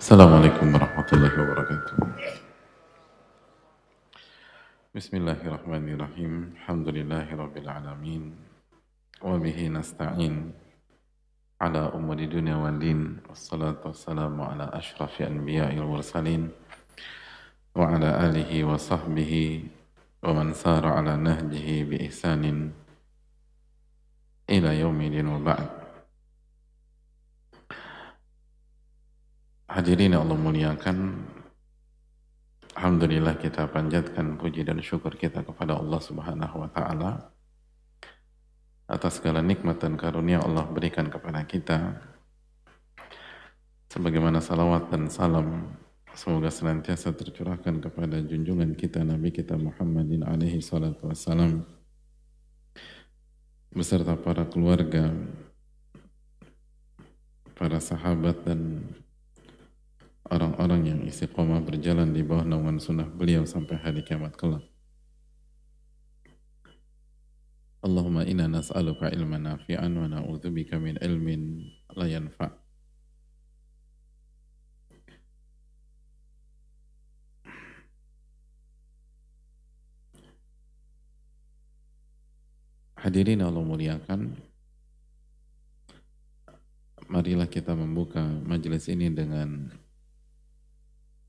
Assalamualaikum warahmatullahi wabarakatuh. Bismillahirrahmanirrahim. Alhamdulillahirabbil alamin. Wa bihi nasta'in ala umuri dunya wal din. Wassalatu wassalamu ala asyrafil anbiya'i wal mursalin wa ala alihi wa sahbihi wa man sara ala nahjihi bi ihsanin ila yaumil wa ba'd. Hadirin Allah muliakan, alhamdulillah kita panjatkan puji dan syukur kita kepada Allah Subhanahu wa taala atas segala nikmat dan karunia Allah berikan kepada kita. Sebagaimana salawat dan salam semoga senantiasa tercurahkan kepada junjungan kita Nabi kita Muhammadin alaihi salatu wassalam beserta para keluarga, para sahabat dan orang-orang yang istiqomah berjalan di bawah naungan sunnah beliau sampai hari kiamat kelak. Allahumma inna nas'aluka ilman nafi'an wa na'udzubika min ilmin la yanfa'. Hadirin Allah muliakan, marilah kita membuka majelis ini dengan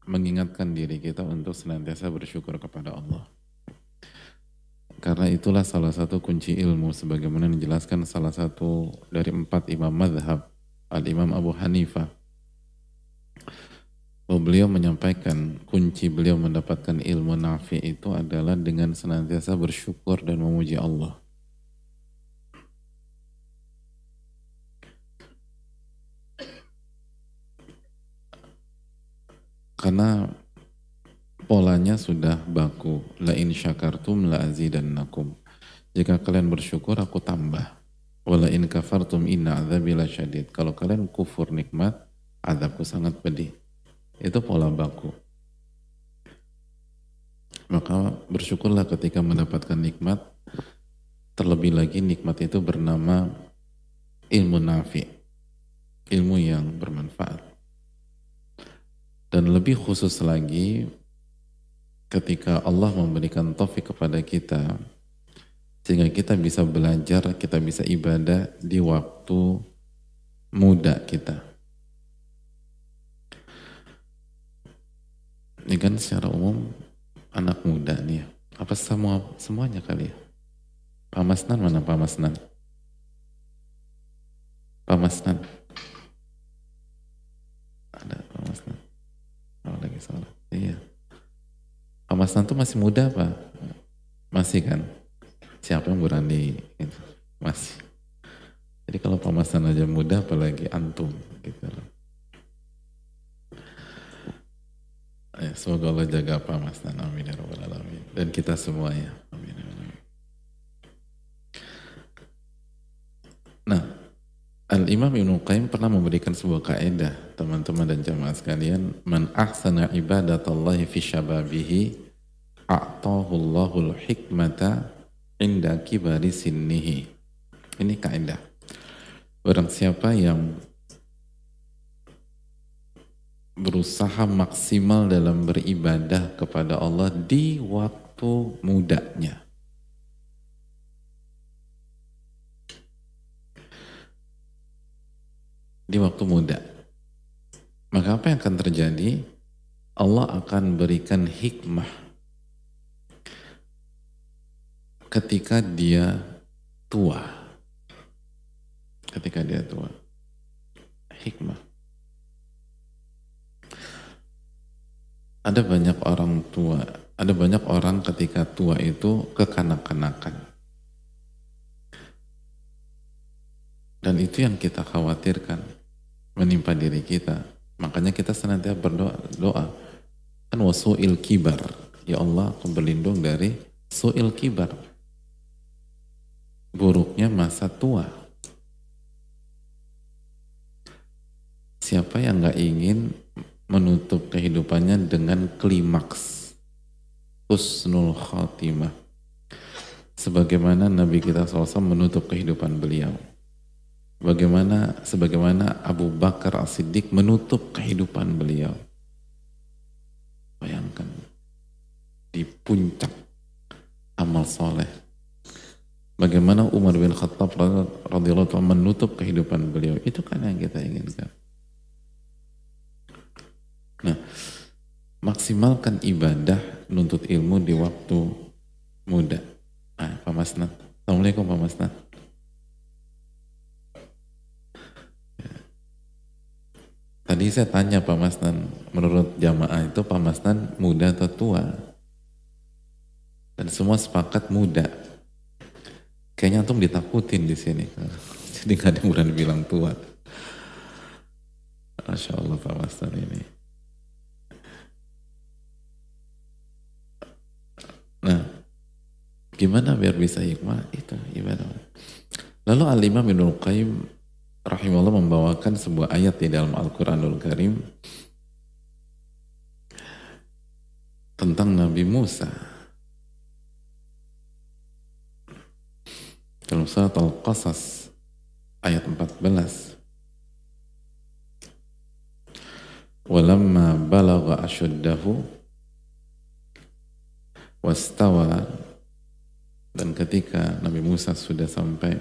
mengingatkan diri kita untuk senantiasa bersyukur kepada Allah. Karena itulah salah satu kunci ilmu, sebagaimana dijelaskan salah satu dari 4 imam madhab, Al-Imam Abu Hanifah. Beliau menyampaikan kunci beliau mendapatkan ilmu nafi itu adalah dengan senantiasa bersyukur dan memuji Allah. Karena polanya sudah baku, la in syakartum la azidannakum. Jika kalian bersyukur aku tambah. Wala in kafartum inna adzabi lasyadid. Kalau kalian kufur nikmat, azabku sangat pedih. Itu pola baku. Maka bersyukurlah ketika mendapatkan nikmat. Terlebih lagi nikmat itu bernama ilmu nafi, ilmu yang bermanfaat. Dan lebih khusus lagi ketika Allah memberikan taufik kepada kita sehingga kita bisa belajar, kita bisa ibadah di waktu muda kita. Ini kan secara umum anak muda nih ya. Apa semuanya kali ya? Pak Masnan mana Pak Masnan? Pak Masnan? Ada Pak Masnan? Oh, lagi salah. Iya. Pak Masnan tuh masih muda apa? Masih kan? Siapa yang berani? Masih. Jadi kalau Pak Masnan aja muda, apalagi antum gitu loh. Ya, semoga Allah jaga Pak Masnan. Amin ya rabbal alamin. Dan kita semua ya. Amin ya rabbal alamin. Nah, Al-Imam Ibnu Qayyim pernah memberikan sebuah kaidah, teman-teman dan jamaah sekalian, man ahsana ibadatallahi fi syababihi a'tahullahul hikmata inda kibari sinnihi. Ini kaidah. Barang siapa yang berusaha maksimal dalam beribadah kepada Allah di waktu mudanya, di waktu muda, maka apa yang akan terjadi? Allah akan berikan hikmah ketika dia tua. Ketika dia tua, hikmah. Ada banyak orang tua, ada banyak orang ketika tua itu kekanak-kanakan. Dan itu yang kita khawatirkan menimpa diri kita. Makanya kita senantiasa berdoa. Kan wasu'il kibar. Ya Allah, aku berlindung dari su'il kibar. Buruknya masa tua. Siapa yang gak ingin menutup kehidupannya dengan klimaks husnul khatimah? Sebagaimana Nabi kita SAW menutup kehidupan beliau. sebagaimana Abu Bakar As-Siddiq menutup kehidupan beliau. Bayangkan, di puncak amal soleh. Bagaimana Umar bin Khattab radhiyallahu anhu menutup kehidupan beliau. Itu kan yang kita inginkan. Nah, maksimalkan ibadah, nuntut ilmu di waktu muda. Nah, Pak Masnad. Assalamualaikum Pak Masnad. Tadi saya tanya Pak Masnan, menurut jamaah itu Pak Masnan muda atau tua? Dan semua sepakat muda. Kayaknya antum ditakutin di sini. Jadi nggak ada yang berani bilang tua. Masya Allah Pak Masnan ini. Nah, gimana biar bisa hikmah? Itu ibadah. Lalu Al-Imam Ibnul Qayyim rahimahullah membawakan sebuah ayat di dalam Al-Quranul Karim tentang Nabi Musa. Dalam surat Al-Qasas ayat 14. Walamma balagha asyuddahu wastawa, dan ketika Nabi Musa sudah sampai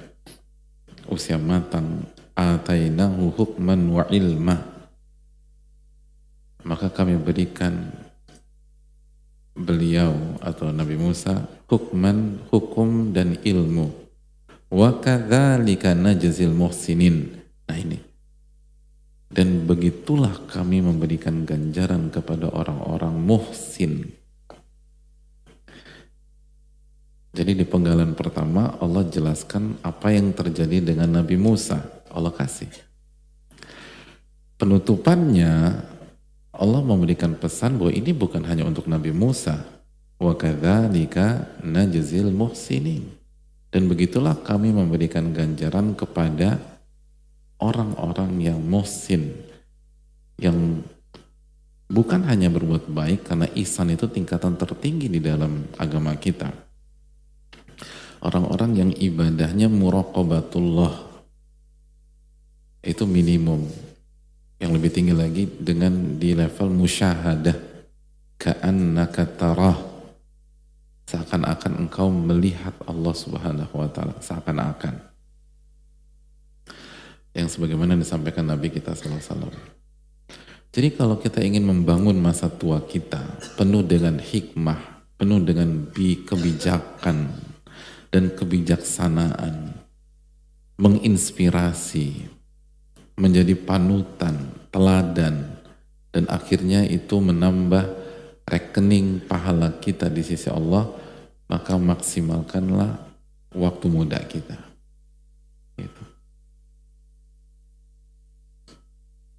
usia matang, atainahu hukman wa ilma, maka kami berikan beliau atau Nabi Musa hukum dan ilmu. Wa kadzalika najzil muhsinin. Nah ini. Dan begitulah kami memberikan ganjaran kepada orang-orang muhsin. Jadi di penggalan pertama Allah jelaskan apa yang terjadi dengan Nabi Musa. Allah kasih. Penutupannya Allah memberikan pesan bahwa ini bukan hanya untuk Nabi Musa. Wa kadzalika najzil muhsinin. Dan begitulah kami memberikan ganjaran kepada orang-orang yang muhsin, yang bukan hanya berbuat baik, karena ihsan itu tingkatan tertinggi di dalam agama kita. Orang-orang yang ibadahnya muraqabatullah, itu minimum. Yang lebih tinggi lagi dengan di level musyahadah, ka'annaka tarah, seakan-akan engkau melihat Allah Subhanahu wa ta'ala, seakan-akan. Yang sebagaimana disampaikan Nabi kita SAW. Jadi kalau kita ingin membangun masa tua kita penuh dengan hikmah, penuh dengan kebijakan dan kebijaksanaan, menginspirasi, menjadi panutan, teladan, dan akhirnya itu menambah rekening pahala kita di sisi Allah, maka maksimalkanlah waktu muda kita. Gitu.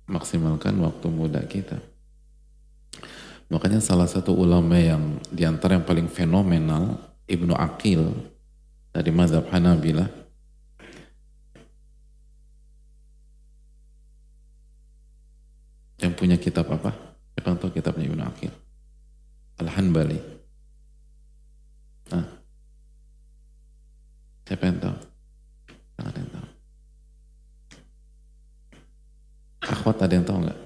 Maksimalkan waktu muda kita. Makanya salah satu ulama yang diantara yang paling fenomenal, Ibnu Aqil dari mazhab Hanabilah, yang punya kitab apa? Siapa yang tahu kitabnya Ibnu Aqil? Al-Hanbali. Nah, siapa yang tahu? Nggak ada yang tahu. Akhwat ada yang tahu nggak?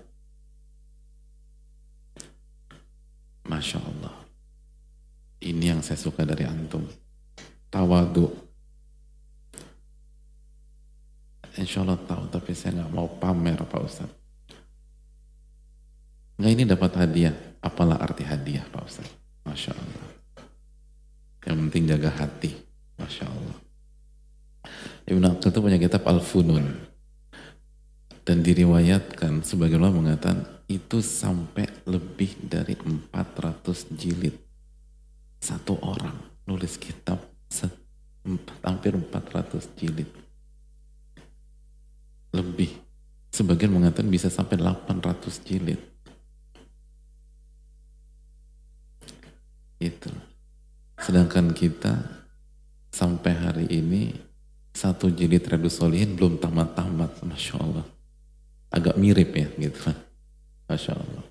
Masya Allah. Ini yang saya suka dari antum. Tawadu. Insya Allah tahu, tapi saya nggak mau pamer Pak Ustaz. Nggak, ini dapat hadiah. Apalah arti hadiah Pak Ustaz? Masya Allah. Yang penting jaga hati. Masya Allah. Ibnu Aqil itu punya kitab Al-Funun. Dan diriwayatkan sebagian ulama mengatakan itu sampai lebih dari 400 jilid. Satu orang nulis kitab hampir 400 jilid. Lebih. Sebagian mengatakan bisa sampai 800 jilid. Itu. Sedangkan kita sampai hari ini satu jilid Riyadhus Shalihin belum tamat-tamat. Masya Allah. Agak mirip ya gitu. Masya Allah.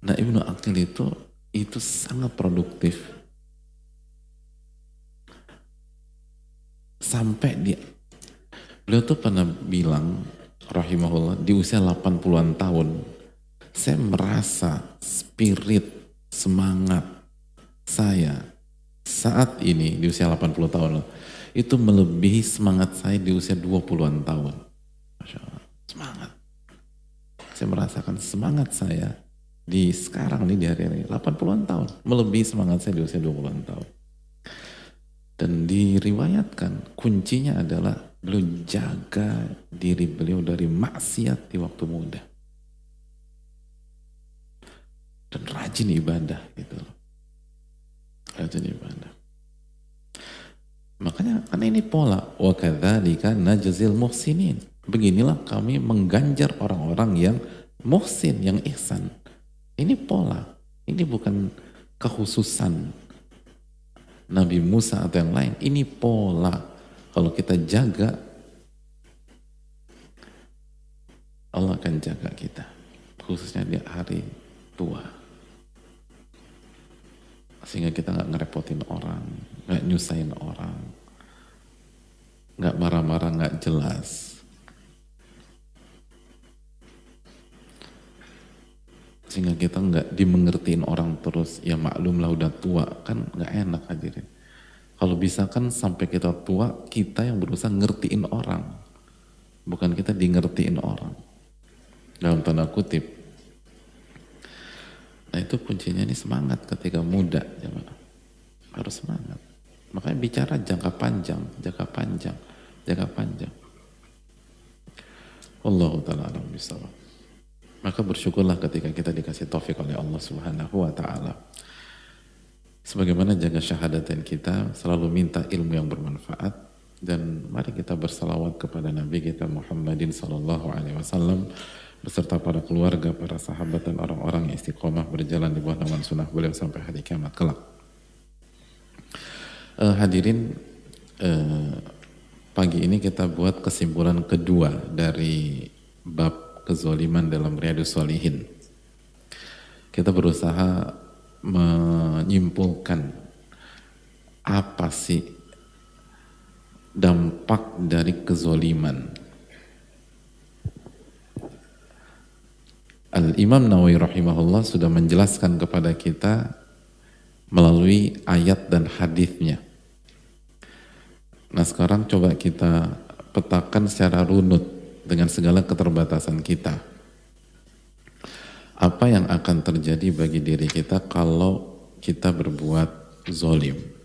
Nah Ibnu Aqil itu sangat produktif. Sampai beliau tuh pernah bilang, rahimahullah, di usia 80-an tahun, saya merasa spirit, semangat saya saat ini di usia 80 tahun itu melebihi semangat saya di usia 20-an tahun. Masya Allah, semangat. Saya merasakan semangat saya di sekarang nih, di hari-hari 80-an tahun, melebihi semangat saya di usia 20-an tahun. Dan diriwayatkan kuncinya adalah beliau jaga diri beliau dari maksiat di waktu muda. Dan rajin ibadah gitu. Rajin ibadah. Makanya karena ini pola, wa kadzalika najzil muhsinin. Beginilah kami mengganjar orang-orang yang muhsin, yang ihsan. Ini pola. Ini bukan kekhususan Nabi Musa atau yang lain. Ini pola. Kalau kita jaga, Allah akan jaga kita. Khususnya di hari tua. Sehingga kita gak ngerepotin orang, gak nyusahin orang, gak marah-marah, gak jelas. Sehingga kita gak dimengertiin orang terus, ya maklumlah udah tua, kan gak enak hadirin. Kalau bisa kan sampai kita tua, kita yang berusaha ngertiin orang, bukan kita ngertiin orang. Dalam tanda kutip. Nah itu kuncinya ini semangat ketika muda, jemaah. Harus semangat. Makanya bicara jangka panjang, jangka panjang, jangka panjang. Wallahu ta'ala alam bisawab. Maka bersyukurlah ketika kita dikasih taufik oleh Allah Subhanahu wa ta'ala. Sebagaimana jaga syahadatin kita, selalu minta ilmu yang bermanfaat, dan mari kita bersalawat kepada Nabi kita Muhammadin sallallahu alaihi wasallam beserta para keluarga, para sahabat dan orang-orang yang istiqomah berjalan di bawah naungan sunnah beliau sampai hari kiamat kelak. Hadirin, pagi ini kita buat kesimpulan kedua dari bab kezaliman dalam Riyadhus Shalihin. Kita berusaha menyimpulkan apa sih dampak dari kezaliman. Al-Imam Nawawi rahimahullah sudah menjelaskan kepada kita melalui ayat dan hadisnya. Nah sekarang coba kita petakan secara runut dengan segala keterbatasan kita. Apa yang akan terjadi bagi diri kita kalau kita berbuat zolim?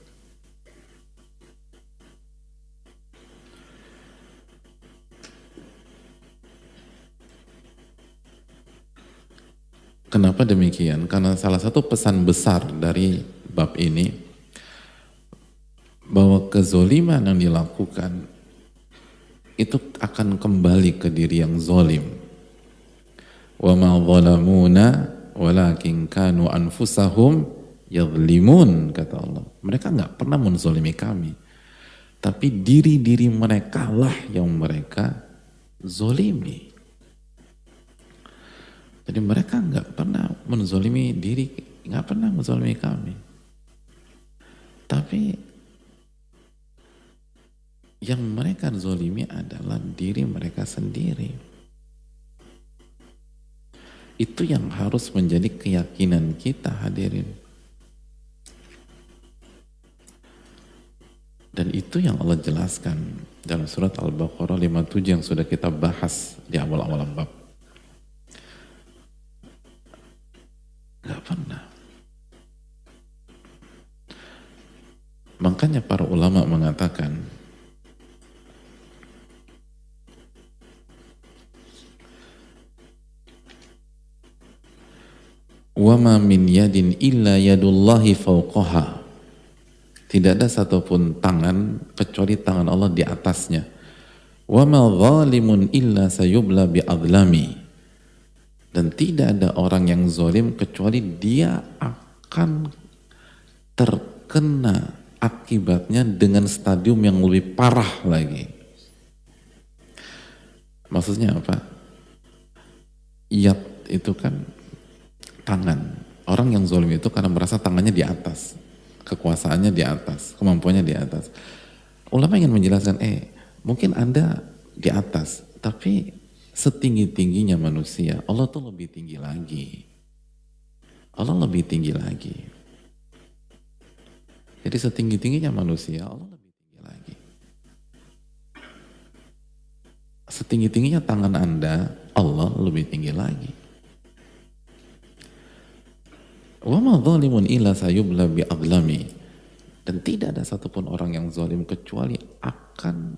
Kenapa demikian? Karena salah satu pesan besar dari bab ini bahwa kezoliman yang dilakukan itu akan kembali ke diri yang zolim. Wa ma zalamuna walakin kanu anfusahum yadhlimun, kata Allah. Mereka nggak pernah menzolimi kami, tapi diri-diri mereka lah yang mereka zolimi. Jadi mereka nggak pernah menzolimi diri, nggak pernah menzolimi kami. Tapi yang mereka zolimi adalah diri mereka sendiri. Itu yang harus menjadi keyakinan kita, hadirin. Dan itu yang Allah jelaskan dalam surat Al-Baqarah 57 yang sudah kita bahas di awal-awal bab. Gak pernah. Makanya para ulama mengatakan wa ma min yadin illa yadullahi fawqaha. Tidak ada satupun tangan kecuali tangan Allah di atasnya. Wa ma zalimun illa sayubla bi'adlami. Dan tidak ada orang yang zalim kecuali dia akan terkena akibatnya dengan stadium yang lebih parah lagi. Maksudnya apa? Yad itu kan tangan. Orang yang zalim itu karena merasa tangannya di atas, kekuasaannya di atas, kemampuannya di atas. Ulama ingin menjelaskan, mungkin Anda di atas, tapi setinggi-tingginya manusia, Allah tuh lebih tinggi lagi. Allah lebih tinggi lagi. Jadi setinggi-tingginya manusia, Allah lebih tinggi lagi. Setinggi-tingginya tangan Anda, Allah lebih tinggi lagi. Wa ma dhalimun illa sayubla bi'adlami. Dan tidak ada satupun orang yang zalim kecuali akan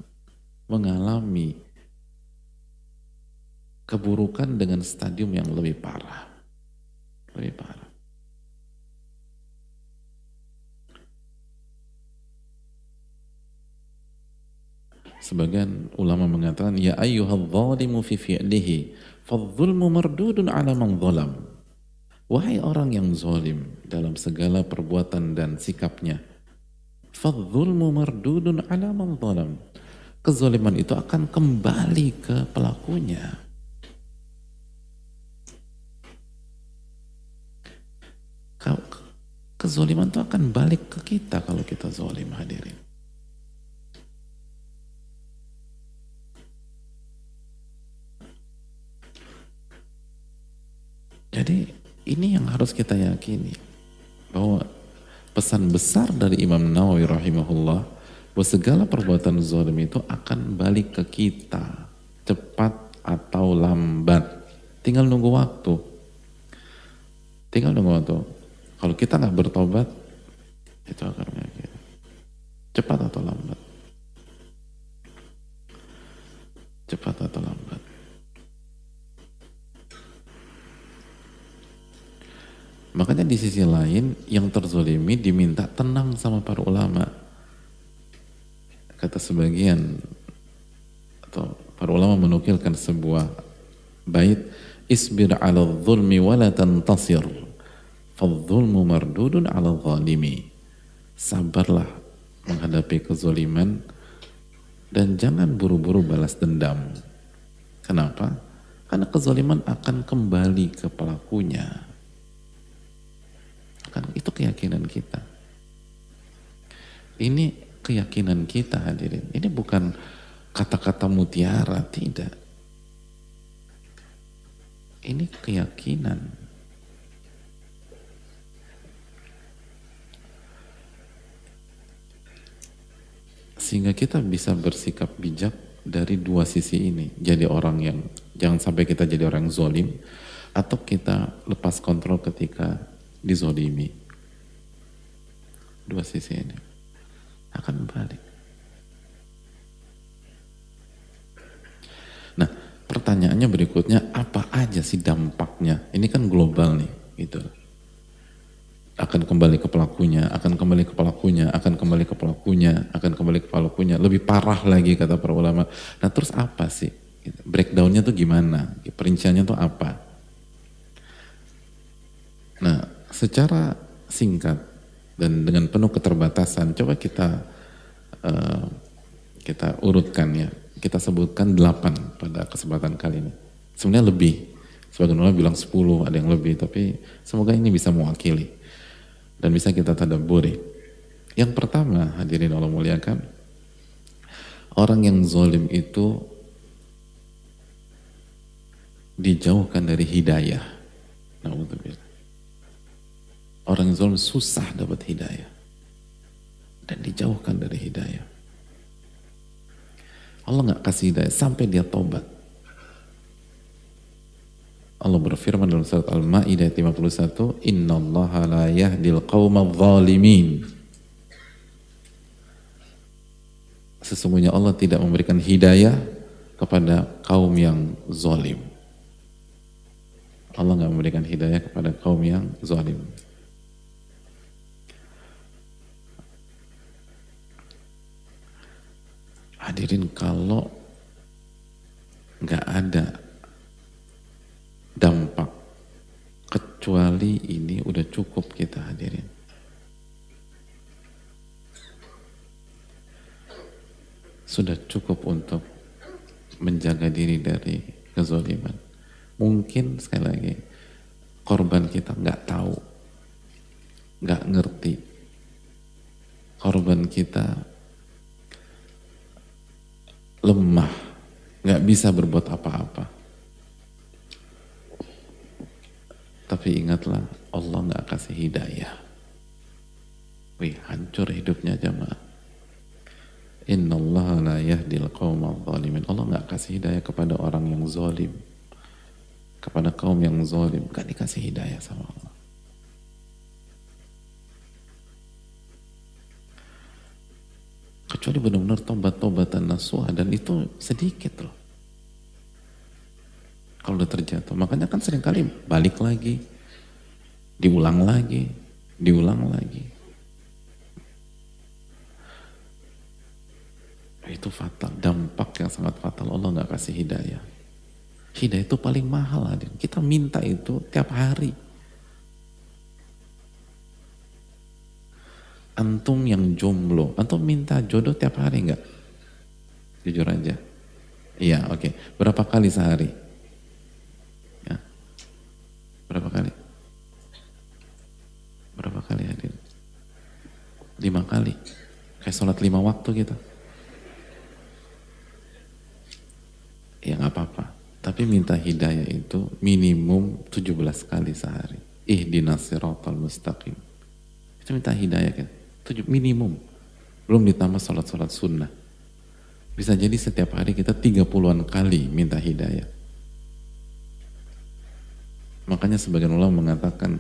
mengalami keburukan dengan stadium yang lebih parah. Lebih parah. Sebagian ulama mengatakan, ya ayyuhal zalimu fi fi'lihi, fadh-dhulmu mardudun ala man zalam. Wahai orang yang zalim dalam segala perbuatan dan sikapnya, fadh-dhulmu mardudun ala man zalam. Kezaliman itu akan kembali ke pelakunya. Kezaliman itu akan balik ke kita kalau kita zalim, hadirin. Jadi ini yang harus kita yakini, bahwa pesan besar dari Imam Nawawi rahimahullah, bahwa segala perbuatan zalim itu akan balik ke kita, cepat atau lambat. Tinggal nunggu waktu. Tinggal nunggu waktu. Kalau kita nggak bertobat, itu akan menyakiti. Cepat atau lambat. Cepat atau lambat. Makanya di sisi lain, yang terzolimi diminta tenang sama para ulama. Kata sebagian, atau para ulama menukilkan sebuah bait, isbir ala dhulmi wala tantasir, fadh-dhulmu mardudun ala zalimi. Sabarlah menghadapi kezaliman dan jangan buru-buru balas dendam. Kenapa? Karena kezaliman akan kembali ke pelakunya. Kan itu keyakinan kita. Ini keyakinan kita, hadirin. Ini bukan kata-kata mutiara, tidak. Ini keyakinan. Sehingga kita bisa bersikap bijak dari dua sisi ini. Jadi orang yang, jangan sampai kita jadi orang yang zalim, atau kita lepas kontrol ketika dizolimi. Dua sisi ini akan balik. Nah, pertanyaannya berikutnya, apa aja sih dampaknya? Ini kan global nih, gitu. Akan kembali ke pelakunya, akan kembali ke pelakunya, akan kembali ke pelakunya, akan kembali ke pelakunya. Lebih parah lagi kata para ulama. Nah, terus apa sih? Breakdownnya tuh gimana? Perinciannya tuh apa? Nah, secara singkat dan dengan penuh keterbatasan, coba kita urutkan ya. Kita sebutkan 8 pada kesempatan kali ini. Sebenarnya lebih. Sebagian ulama bilang 10, ada yang lebih, tapi semoga ini bisa mewakili dan bisa kita tadabburi. Yang pertama, hadirin Allah muliakan, orang yang zalim itu dijauhkan dari hidayah. Na'udzubillah. Orang yang zalim susah dapat hidayah dan dijauhkan dari hidayah. Allah nggak kasih hidayah sampai dia tobat. Allah berfirman dalam surat Al-Maidah 51, "Innallaha la yahdil qaumadz zalimin." Sesungguhnya Allah tidak memberikan hidayah kepada kaum yang zalim. Allah nggak memberikan hidayah kepada kaum yang zalim. Hadirin, kalau nggak ada dampak kecuali ini, udah cukup kita, hadirin. Sudah cukup untuk menjaga diri dari kezaliman. Mungkin sekali lagi korban kita nggak tahu, nggak ngerti. Korban kita lemah, nggak bisa berbuat apa-apa. Tapi ingatlah, Allah nggak kasih hidayah. Wih, hancur hidupnya jamaah. Innallaha la yahdil qaumal zalimin. Allah nggak kasih hidayah kepada orang yang zalim, kepada kaum yang zalim, gak dikasih hidayah sama Allah. Kecuali benar-benar tobat-tobatan nasuha, dan itu sedikit loh. Kalau udah terjatuh, makanya kan seringkali balik lagi, diulang lagi, diulang lagi. Itu fatal, dampak yang sangat fatal. Allah nggak kasih hidayah. Hidayah itu paling mahal, hadirin. Kita minta itu tiap hari. Antum yang jomblo, antum minta jodoh tiap hari nggak? Jujur aja. Iya, oke. Berapa kali sehari? Ya. Berapa kali? Berapa kali hadirin? 5 kali. Kayak sholat 5 waktu gitu. Ya nggak apa-apa. Tapi minta hidayah itu minimum 17 kali sehari. Ihdinas siratal mustaqim. Itu minta hidayah kan. Minimum. Belum ditambah sholat-sholat sunnah. Bisa jadi setiap hari kita 30-an kali minta hidayah. Makanya sebagian ulama mengatakan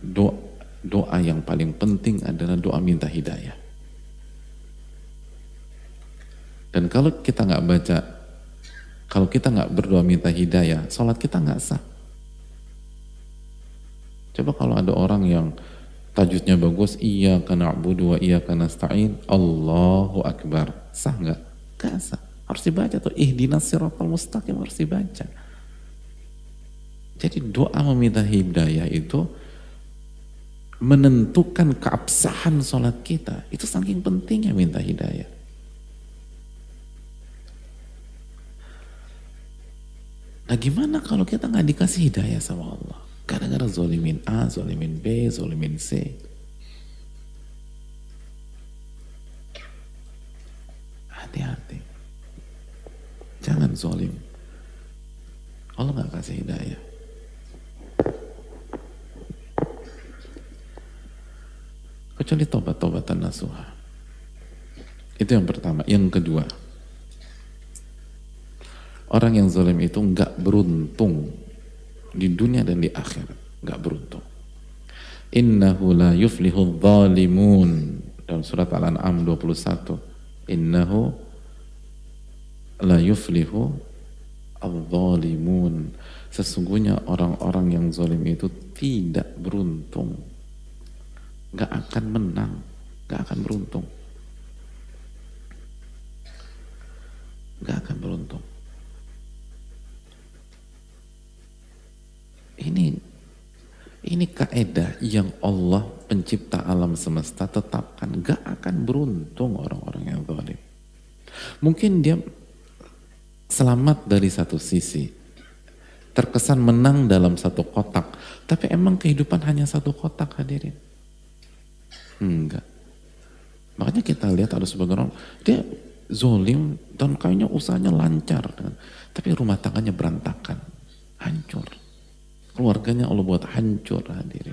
doa yang paling penting adalah doa minta hidayah. Dan kalau kita nggak baca, kalau kita nggak berdoa minta hidayah, sholat kita nggak sah. Coba kalau ada orang yang tajwidnya bagus, iyyaka na'budu wa iyyaka nasta'in, Allahu Akbar, sah nggak? Nggak sah. Harus dibaca tuh, ihdinas siratal mustaqim, harus dibaca. Jadi doa meminta hidayah itu menentukan keabsahan sholat kita. Itu saking pentingnya minta hidayah. Nah gimana kalau kita nggak dikasih hidayah sama Allah? Gara-gara zolimin A, zolimin B, zolimin C. Hati-hati. Jangan zolim. Allah nggak kasih hidayah. Kecuali tobat-tobatan nasuha. Itu yang pertama. Yang kedua, orang yang zalim itu nggak beruntung di dunia dan di akhirat, nggak beruntung. Innahu la yuflihu dzalimun, dalam surat Al-An'am 21. Innahu la yuflihu adz-dzalimun. Sesungguhnya orang-orang yang zalim itu tidak beruntung, nggak akan menang, nggak akan beruntung, nggak akan beruntung. Ini kaedah yang Allah pencipta alam semesta tetapkan. Gak akan beruntung orang-orang yang zalim. Mungkin dia selamat dari satu sisi, terkesan menang dalam satu kotak, tapi emang kehidupan hanya satu kotak, hadirin? Enggak. Makanya kita lihat ada sebagian orang, dia zalim dan kayaknya usahanya lancar, tapi rumah tangganya berantakan, hancur. Keluarganya Allah buat hancur, hadirin.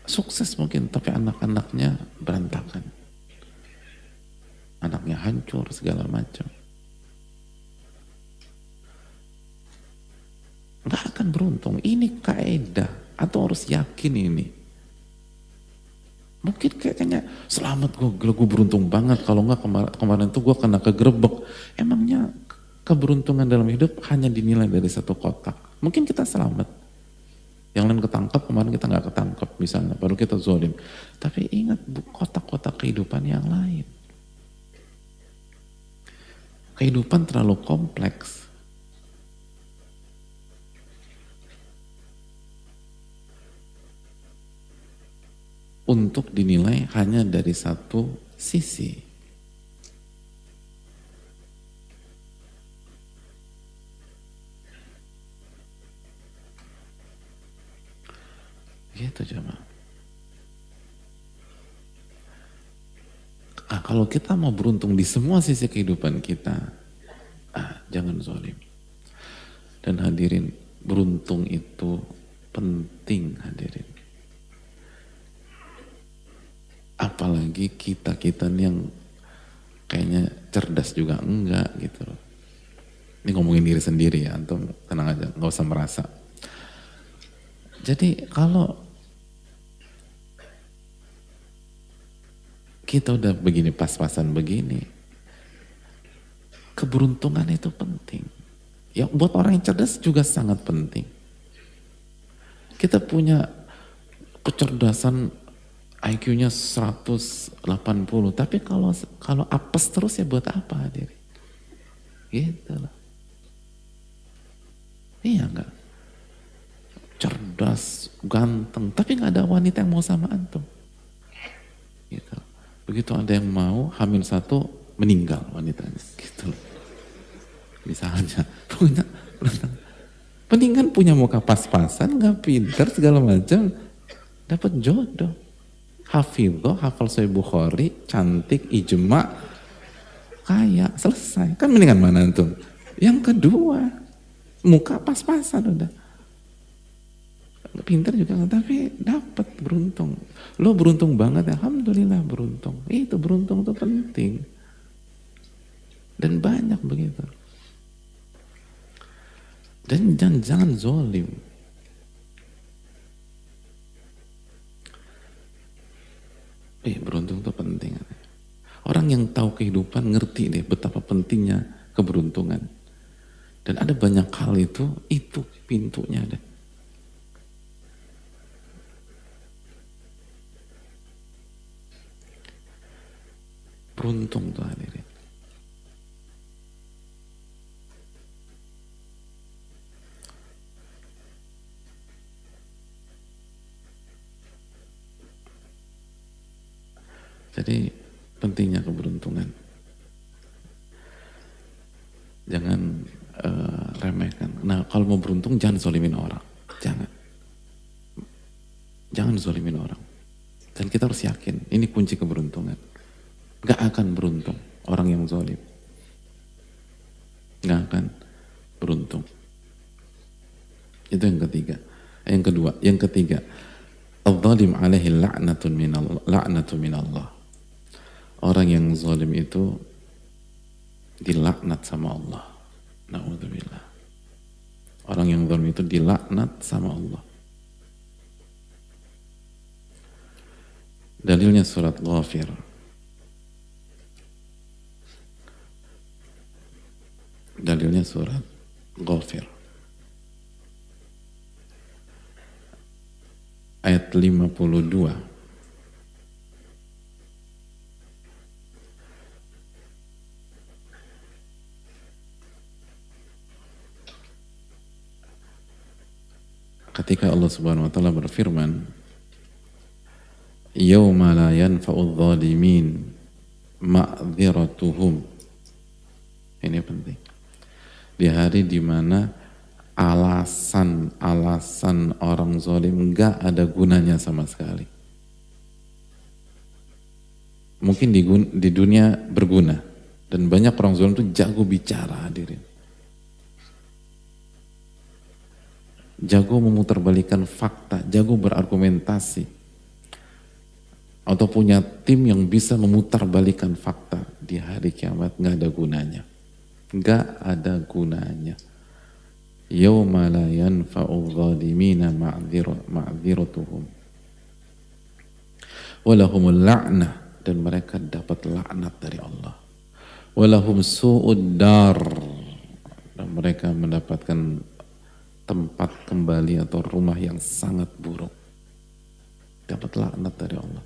Sukses mungkin, tapi anak-anaknya berantakan. Anaknya hancur, segala macam. Nggak akan beruntung. Ini kaedah, atau harus yakin ini. Mungkin kayaknya selamat gue beruntung banget. Kalau nggak kemarin tuh gue kena kegerebek. Emangnya keberuntungan dalam hidup hanya dinilai dari satu kotak. Mungkin kita selamat. Yang lain ketangkep, kemarin kita nggak ketangkep misalnya, baru kita zalim. Tapi ingat kotak-kotak kehidupan yang lain. Kehidupan terlalu kompleks. Untuk dinilai hanya dari satu sisi. Gitu jemaah. Kalau kita mau beruntung di semua sisi kehidupan kita, jangan zalim. Dan hadirin, beruntung itu penting hadirin. Apalagi kita nih yang kayaknya cerdas juga enggak gitu loh. Ini ngomongin diri sendiri ya, antum tenang aja, nggak usah merasa. Jadi kalau kita udah begini pas-pasan begini, keberuntungan itu penting. Ya buat orang yang cerdas juga sangat penting. Kita punya kecerdasan IQ-nya 180, tapi kalau apes terus ya buat apa hadir? Gitu loh. Iya enggak? Cerdas, ganteng, tapi nggak ada wanita yang mau sama antum. Gitu. Begitu ada yang mau, hamil 1, meninggal wanitanya. Gitu loh. Misalnya, mendingan punya muka pas-pasan, nggak pintar segala macam, dapat jodoh. Hafidho, hafal Sahih Bukhari, cantik, ijma, kaya, selesai. Kan mendingan mana antum? Yang kedua, muka pas-pasan udah. Pintar juga, tapi dapat beruntung. Lo beruntung banget, alhamdulillah beruntung. Itu beruntung itu penting. Dan banyak begitu. Dan jangan zolim. Beruntung itu penting. Orang yang tahu kehidupan ngerti deh betapa pentingnya keberuntungan. Dan ada banyak hal itu pintunya deh. Beruntung tuh hadirin. Jadi pentingnya keberuntungan. Jangan remehkan. Nah kalau mau beruntung jangan zolimin orang. Jangan zolimin orang. Dan kita harus yakin ini kunci keberuntungan. Gak akan beruntung orang yang zolim. Gak akan beruntung. Itu yang ketiga. Yang ketiga, al-zalim alaihi la'natun minallah. Orang yang zalim itu dilaknat sama Allah. Na'udzubillah. Orang yang zalim itu dilaknat sama Allah. Dalilnya surat Ghafir. Dalilnya surat Ghafir. Ayat 52. Ketika Allah Subhanahu wa taala berfirman, "Yauma la yanfa'udz zalimin ma'dziratuhum." Ini penting. Di hari dimana alasan orang zalim enggak ada gunanya sama sekali. Mungkin di dunia berguna, dan banyak orang zalim itu jago bicara hadirin. Jago memutarbalikkan fakta, jago berargumentasi. Atau punya tim yang bisa memutarbalikkan fakta. Di hari kiamat nggak ada gunanya. Nggak ada gunanya. Yauma la yanfa'u zalimina ma'dziratuhum. Walahumul la'nah, dan mereka dapat laknat dari Allah. Walahum su'ud dar, dan mereka mendapatkan tempat kembali atau rumah yang sangat buruk. Dapat laknat dari Allah.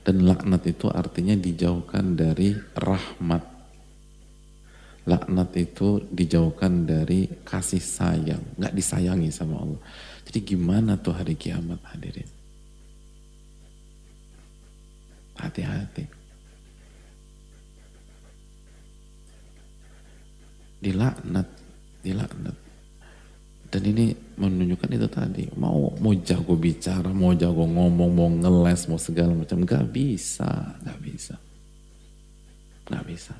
Dan laknat itu artinya dijauhkan dari rahmat. Laknat itu dijauhkan dari kasih sayang, nggak disayangi sama Allah. Jadi gimana tuh hari kiamat hadirin? Hati-hati. Dilaknat. Dan ini menunjukkan itu tadi, mau jago bicara, mau jago ngomong, mau ngeles, mau segala macam, nggak bisa. nggak bisa.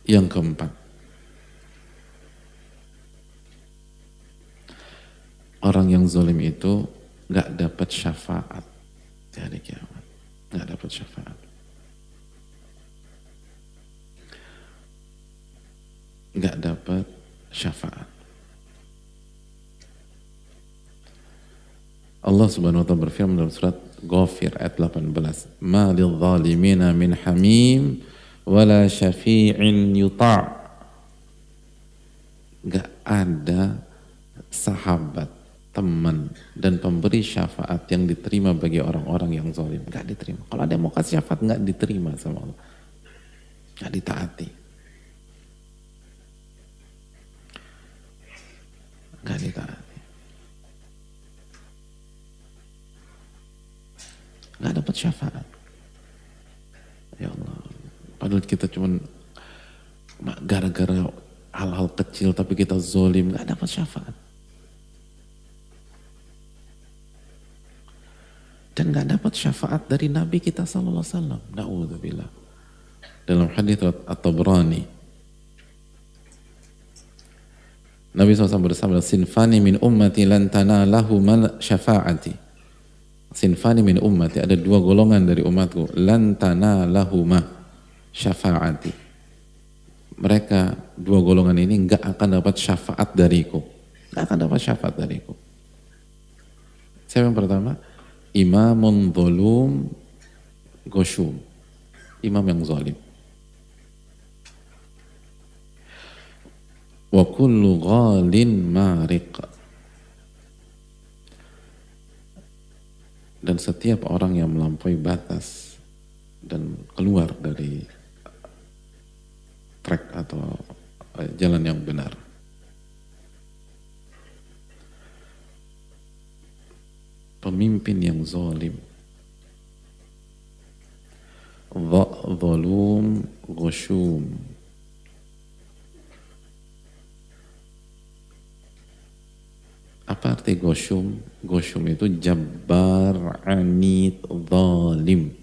Yang keempat, orang yang zalim itu nggak dapat syafaat di hari kiamat, nggak dapat syafaat, nggak dapat syafaat. Allah Subhanahu wa taala berfirman dalam surat Ghafir ayat 18, "Ma lidh-dhalimina min hamim wala syafi'in yuta'." Gak ada sahabat, teman, dan pemberi syafaat yang diterima bagi orang-orang yang zalim. Gak diterima. Kalau ada yang mau kasih syafaat, gak diterima sama Allah. Gak ditaati. Gak ditaati. Gak dapat syafaat. Ya Allah. Padahal kita cuma gara-gara hal-hal kecil tapi kita zalim, gak dapat syafaat. Dan gak dapat syafaat dari Nabi kita sallallahu alaihi wasallam. Na'udzubillah. Dalam hadits At-Tabrani, Nabi SAW bersabda, "Sinfani min ummati lan tanalahu syafa'ati." Sinfani min ummati, ada dua golongan dari umatku, lan tanalahuma syafa'ati. Mereka dua golongan ini enggak akan dapat syafaat dariku. Enggak akan dapat syafaat dariku. Siapa yang pertama? Imamun dzulum ghasyum. Imam yang zalim. Wa kullu ghalin mariq. Dan setiap orang yang melampaui batas dan keluar dari track atau jalan yang benar. Pemimpin yang zalim, dzulum ghasyum. Apa arti ghasyum? Ghasyum itu jabbar, anid, zalim.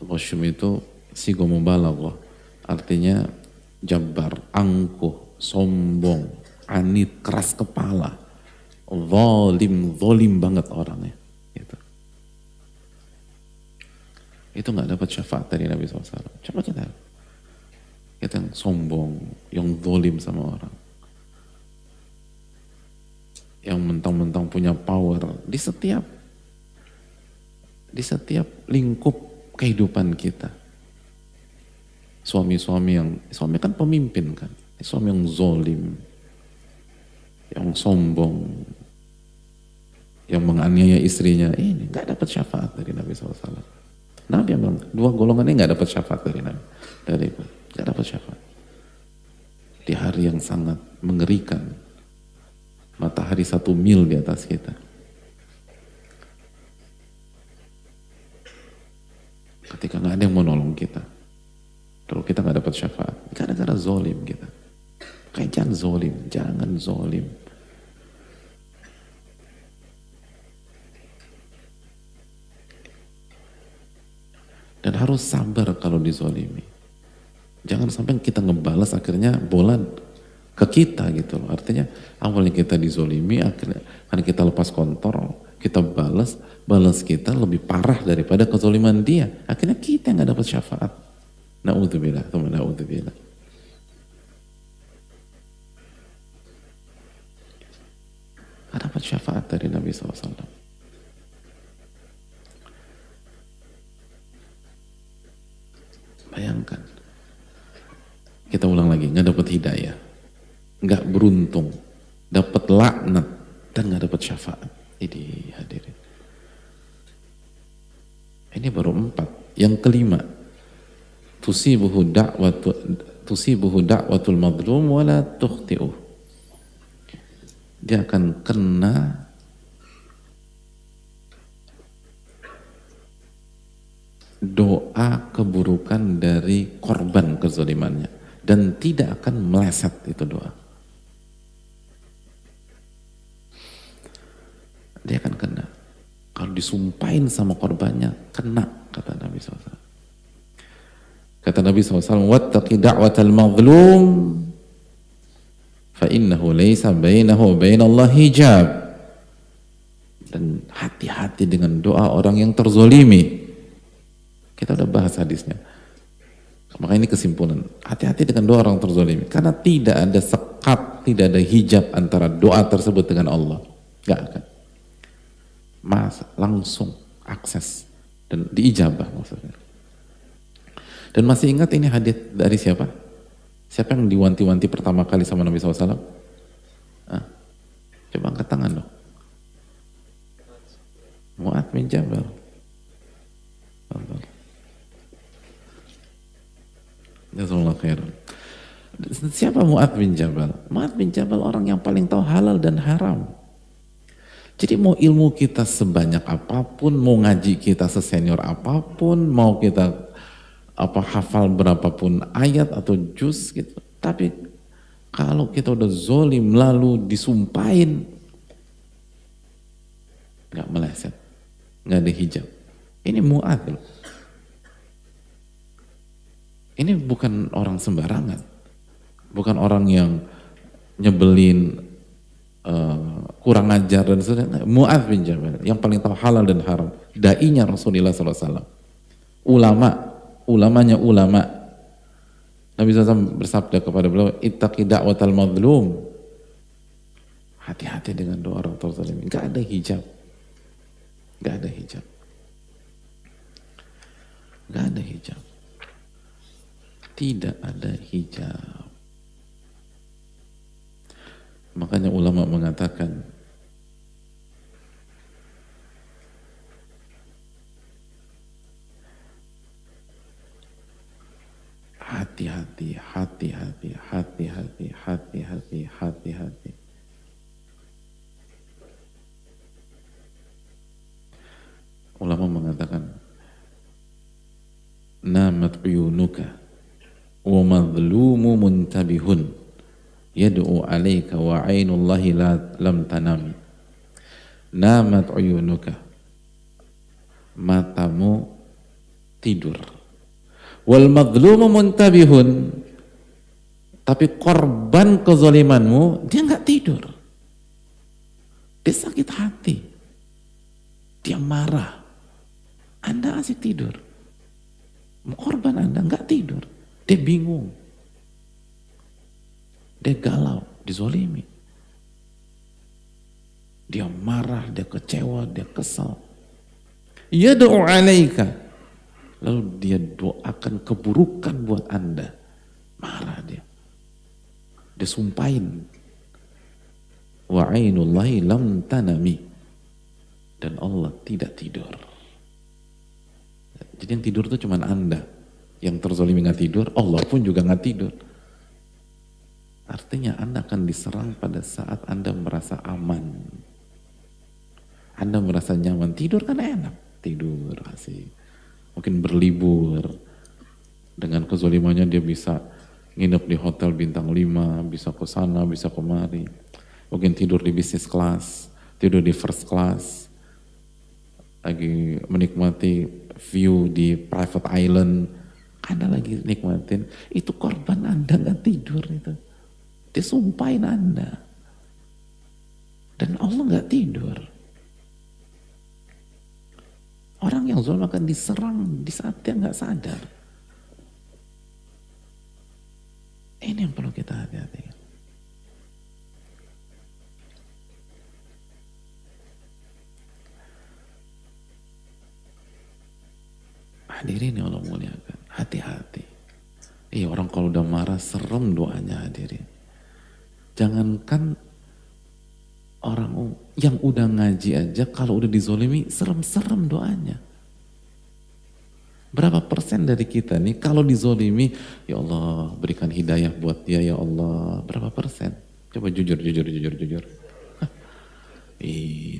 Ghasyum itu sigo mubalaghah, artinya jabbar, angkuh, sombong, anid, keras kepala, zalim, zalim banget orangnya. Gitu. Itu nggak dapat syafaat dari Nabi SAW. Coba kita yang sombong, yang zalim sama orang, yang mentang-mentang punya power di setiap lingkup kehidupan kita. Suami kan pemimpin kan, suami yang zalim, yang sombong, yang menganiaya istrinya, ini nggak dapat syafaat dari Nabi SAW. Nabi yang bilang, dua golongan ini nggak dapat syafaat dari Nabi, nggak dapat syafaat. Di hari yang sangat mengerikan, matahari 1 mil di atas kita. Ketika nggak ada yang mau nolong kita, kalau kita nggak dapat syafaat, gara-gara zolim kita. Kayak jangan zolim. Dan harus sabar kalau dizolimi. Jangan sampai kita ngebalas akhirnya bola ke kita gitu loh. Artinya awalnya kita dizolimi, akhirnya karena kita lepas kontrol, kita balas kita lebih parah daripada kezoliman dia. Akhirnya kita yang gak dapat syafaat. Na'udzubillah, teman, na'udzubillah. Gak dapat syafaat dari Nabi SAW. Bayangkan. Kita ulang lagi, gak dapat hidayah, gak beruntung, dapat laknat, dan gak dapat syafaat. Ini hadirin. Ini baru 4. Yang kelima, tusibuhu da'watul madlum wala tukhti'uh. Dia akan kena doa keburukan dari korban kezalimannya dan tidak akan meleset itu doa. Dia akan kena. Kalau disumpahin sama korbannya, kena, kata Nabi SAW. Kata Nabi SAW, wattaqi da'watal mazlum fa innahu laysa bainahu wa bainallahi hijab. Dan hati-hati dengan doa orang yang terzolimi. Kita udah bahas hadisnya. Maka ini kesimpulan. Hati-hati dengan doa orang terzolimi. Karena tidak ada sekat, tidak ada hijab antara doa tersebut dengan Allah. Gak akan. Langsung akses. Dan diijabah maksudnya. Dan masih ingat ini hadis dari siapa? Siapa yang diwanti-wanti pertama kali sama Nabi SAW? Coba angkat tangan dong. Mu'adz bin Jabal. Jazakallahu khairan. Siapa Mu'adz bin Jabal? Mu'adz bin Jabal orang yang paling tahu halal dan haram. Jadi mau ilmu kita sebanyak apapun, mau ngaji kita sesenior apapun, mau kita hafal berapapun ayat atau juz gitu. Tapi kalau kita udah zolim lalu disumpahin, nggak meleset, nggak ada hijab. Ini Mu'adz loh. Ini bukan orang sembarangan, bukan orang yang nyebelin, kurang ajar dan sebagainya. Mu'adz bin Jabal yang paling tahu halal dan haram, dai-nya Rasulullah SAW, ulamanya ulama. Nabi SAW bersabda kepada beliau, ittaqi da'watal mazlum. Hati-hati dengan doa orang terzalim. Gak ada hijab. Gak ada hijab. Gak ada hijab. Tidak ada hijab. Makanya ulama mengatakan hati-hati, hati-hati, hati-hati, hati-hati, hati-hati. Ulama mengatakan namat uyunuka wa madlumu muntabihun yad'u alaika wa ainullahi lam tanam. Namat uyunuka, matamu tidur, wal madlumu muntabihun, tapi korban kezalimanmu dia nggak tidur, dia sakit hati, dia marah, Anda asik tidur, korban Anda nggak tidur, dia bingung, dia galau, dizolimi, dia marah, dia kecewa, dia kesal, yad'u alaika, lalu dia doakan keburukan buat Anda, marah dia sumpahin, wa ainullahi lam tanami, dan Allah tidak tidur. Jadi yang tidur itu cuma Anda, yang terzolimi nggak tidur, Allah pun juga nggak tidur. Artinya Anda akan diserang pada saat Anda merasa aman, Anda merasa nyaman. Tidur kan enak, tidur asik, mungkin berlibur, dengan kezolimannya dia bisa nginep di hotel bintang 5, bisa ke sana, bisa kemari, mungkin tidur di bisnis kelas, tidur di first class, lagi menikmati view di private island, Anda lagi nikmatin, itu korban Anda nggak tidur itu, dia sumpahin Anda, dan Allah nggak tidur. Orang yang zalim akan diserang di saat dia nggak sadar. Ini yang perlu kita hati-hati. Hadirin yang Allah muliakan, hati-hati. Orang kalau udah marah serem doanya, hadirin. Jangankan orang yang udah ngaji aja, kalau udah dizolimi serem-serem doanya. Berapa persen dari kita nih kalau dizolimi, ya Allah berikan hidayah buat dia ya Allah, berapa persen? Coba jujur.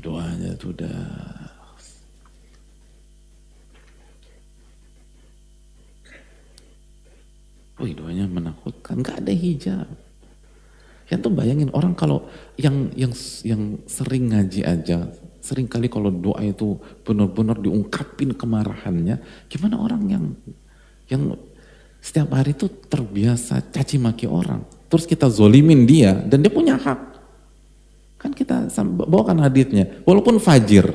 Doanya tuh udah. Wih, doanya menakutkan, nggak ada hijab. Ya tuh bayangin orang kalau yang sering ngaji aja, sering kali kalau doa itu benar-benar diungkapin kemarahannya, gimana orang yang setiap hari itu terbiasa caci maki orang, terus kita zolimin dia dan dia punya hak. Kan kita bawakan haditsnya, walaupun fajir,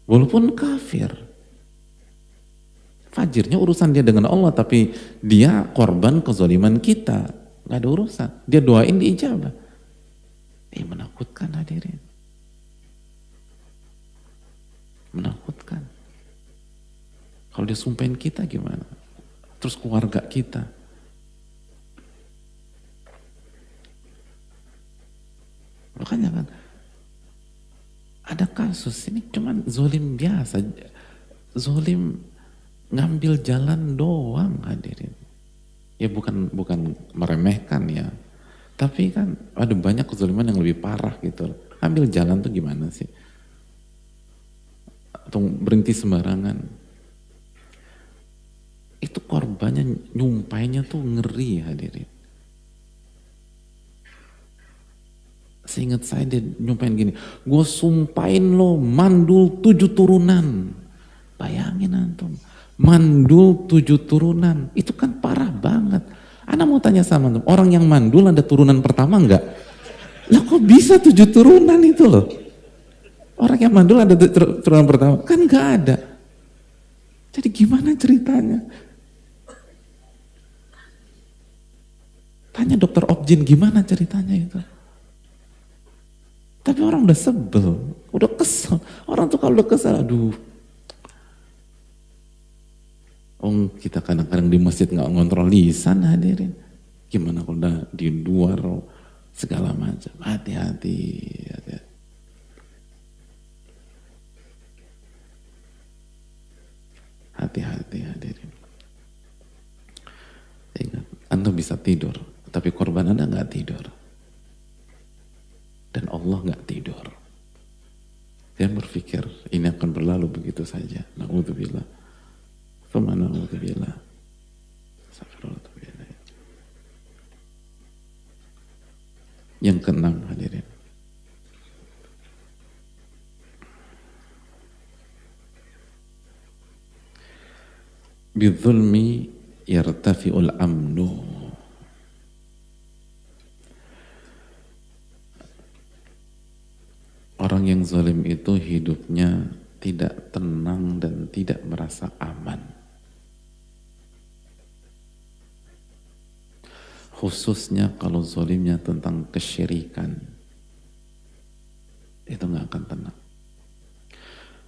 walaupun kafir. Fajirnya urusan dia dengan Allah, tapi dia korban kezaliman kita. Nggak ada urusan. Dia doain diijabah. Menakutkan hadirin. Menakutkan. Kalau dia sumpahin kita gimana? Terus keluarga kita. Makanya kan, ada kasus ini cuman zolim biasa. Zolim ngambil jalan doang hadirin. Ya bukan meremehkan ya. Tapi kan ada banyak kezaliman yang lebih parah gitu. Ambil jalan tuh gimana sih? Atau berhenti sembarangan. Itu korbannya nyumpainya tuh ngeri hadirin. Seingat saya dia nyumpain gini, gue sumpahin lo mandul 7 turunan. Bayangin antum, mandul 7 turunan, itu kan parah banget. Ana mau tanya sama antum, orang yang mandul ada turunan pertama enggak? Lah kok bisa 7 turunan itu loh? Orang yang mandul ada turunan pertama? Kan enggak ada. Jadi gimana ceritanya? Tanya dokter Objin gimana ceritanya itu? Tapi orang udah sebel, udah kesel. Orang tuh kalau udah kesel, aduh. Kita kadang-kadang di masjid nggak ngontrol lisan hadirin. Gimana kalau udah di luar segala macam. Hati-hati. Hati-hati hadirin. Ingat, Anda bisa tidur, tapi korban Anda nggak tidur. Dan Allah nggak tidur. Dia berpikir ini akan berlalu begitu saja. Na'udzubillah. Tsumma na'udzubillah. Astagfirullah. Yang keenam hadirin. Bidzulmi yartafi'ul amnu. Orang yang zalim itu hidupnya tidak tenang dan tidak merasa aman. Khususnya kalau zalimnya tentang kesyirikan. Itu nggak akan tenang.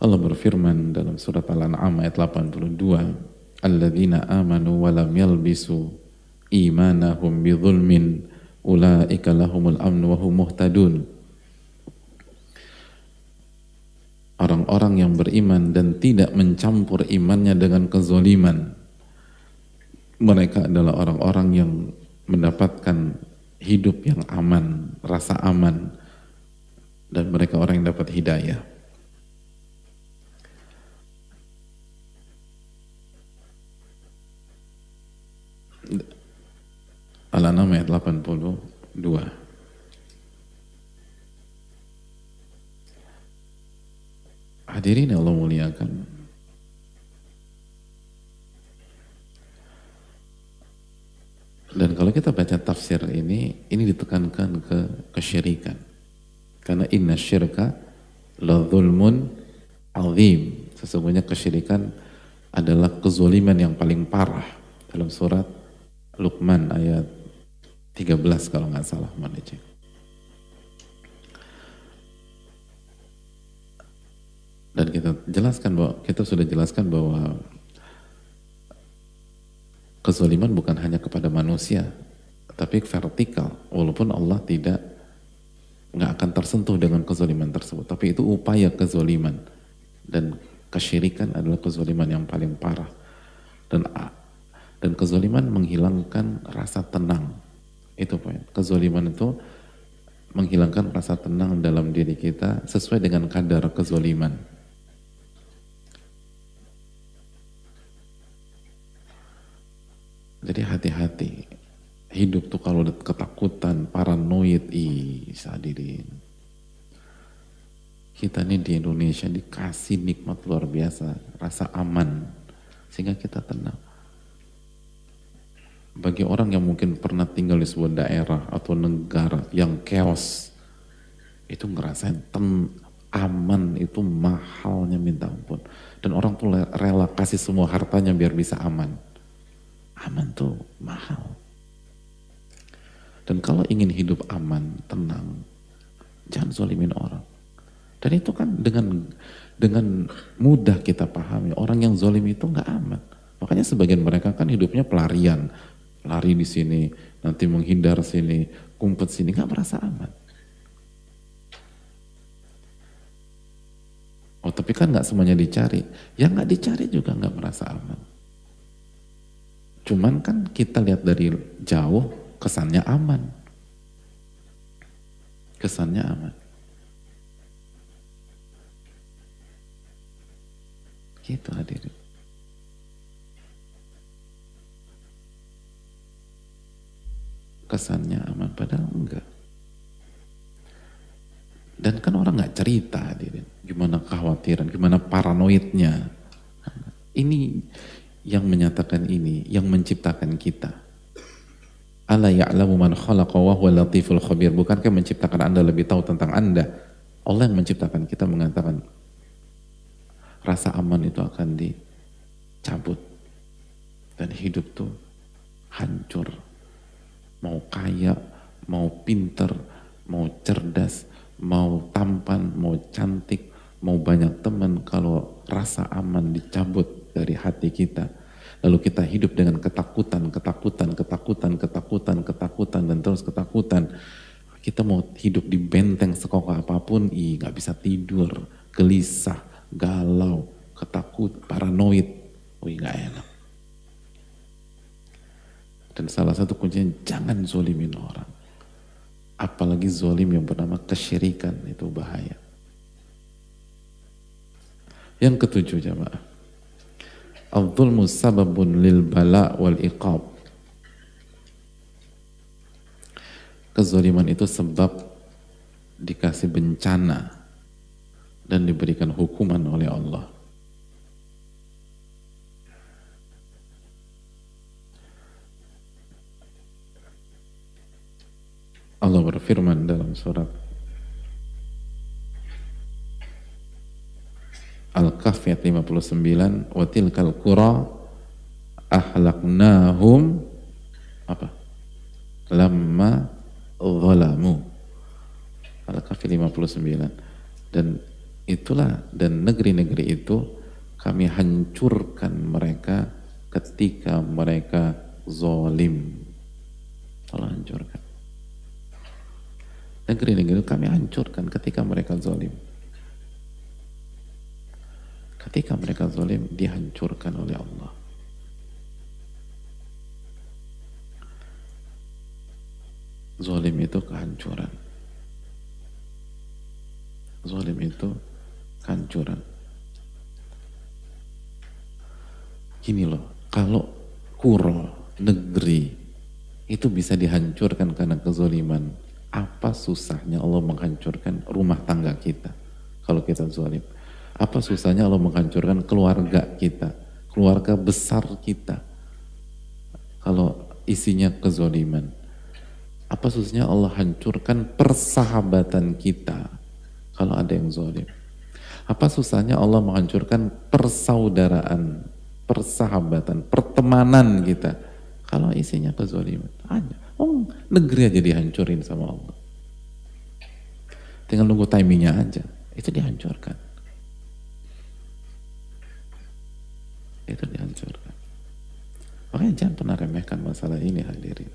Allah berfirman dalam surat Al-An'am ayat 82, "Alladzina amanu wa lam yalbisu imanahum bidzulmin ulaika lahumul amnu wa hum muhtadun." Orang-orang yang beriman dan tidak mencampur imannya dengan kezoliman, mereka adalah orang-orang yang mendapatkan hidup yang aman, rasa aman, dan mereka orang yang dapat hidayah. Al-An'am ayat 82. Hadirin yang Allah muliakan. Dan kalau kita baca tafsir ini ditekankan ke kesyirikan. Karena inna syirka la zulmun azim. Sesungguhnya kesyirikan adalah kezaliman yang paling parah. Dalam surat Luqman ayat 13 kalau nggak salah, mohon dicek. Dan kita sudah jelaskan bahwa kezaliman bukan hanya kepada manusia, tapi vertikal. Walaupun Allah nggak akan tersentuh dengan kezaliman tersebut, tapi itu upaya kezaliman. Dan kesyirikan adalah kezaliman yang paling parah. Dan kezaliman menghilangkan rasa tenang. Itu poin. Kezaliman itu menghilangkan rasa tenang dalam diri kita sesuai dengan kadar kezaliman. Jadi hati-hati hidup tuh kalau ada ketakutan, paranoid, hadirin. Kita nih di Indonesia dikasih nikmat luar biasa, rasa aman, sehingga kita tenang. Bagi orang yang mungkin pernah tinggal di sebuah daerah atau negara yang chaos, itu ngerasain aman itu mahalnya minta ampun. Dan orang tuh rela kasih semua hartanya biar bisa aman. Aman tuh mahal. Dan kalau ingin hidup aman, tenang, jangan zalimin orang. Dan itu kan dengan mudah kita pahami, orang yang zalim itu nggak aman. Makanya sebagian mereka kan hidupnya pelarian, lari di sini, nanti menghindar sini, kumpet sini, nggak merasa aman. Oh tapi kan nggak semuanya dicari, yang nggak dicari juga nggak merasa aman. Cuman kan kita lihat dari jauh, kesannya aman. Kesannya aman. Gitu hadirin. Kesannya aman, padahal enggak. Dan kan orang nggak cerita hadirin, gimana kekhawatiran, gimana paranoidnya. Ini yang menyatakan ini, yang menciptakan kita. Ala ya'lamu man khalaqa wa huwa latiful khabir. Bukankah menciptakan Anda lebih tahu tentang Anda? Allah yang menciptakan kita mengatakan rasa aman itu akan dicabut. Dan hidup tuh hancur. Mau kaya, mau pinter, mau cerdas, mau tampan, mau cantik, mau banyak teman, kalau rasa aman dicabut dari hati kita, lalu kita hidup dengan ketakutan, dan terus ketakutan, kita mau hidup di benteng sekokoh apapun, nggak bisa tidur, gelisah, galau, ketakut, paranoid, nggak enak. Dan salah satu kuncinya jangan zolimin orang. Apalagi zolim yang bernama kesyirikan, itu bahaya. Yang ketujuh jamaah. Al-zulmu sababun lil bala wal iqab. Kezoliman itu sebab dikasih bencana dan diberikan hukuman oleh Allah. Allah berfirman dalam surat Al-Kahf ayat 59, wa tilkal qura ahlaknahum apa? Lamma zalamu. Al-Kahf 59. Dan itulah, dan negeri-negeri itu kami hancurkan mereka ketika mereka zalim. Allah hancurkan. Negeri-negeri kami hancurkan ketika mereka zalim. Ketika mereka zalim, dihancurkan oleh Allah. Zalim itu kehancuran. Zalim itu kehancuran. Gini loh, kalau kuro, negeri, itu bisa dihancurkan karena kezaliman. Apa susahnya Allah menghancurkan rumah tangga kita kalau kita zalim? Apa susahnya Allah menghancurkan keluarga kita, keluarga besar kita kalau isinya kezaliman? Apa susahnya Allah hancurkan persahabatan kita kalau ada yang zalim? Apa susahnya Allah menghancurkan persaudaraan, persahabatan, pertemanan kita kalau isinya kezaliman? Hanya negeri aja dihancurin sama Allah. Tinggal nunggu timingnya aja, itu dihancurkan. Itu dihancurkan. Makanya jangan pernah remehkan masalah ini hadirin.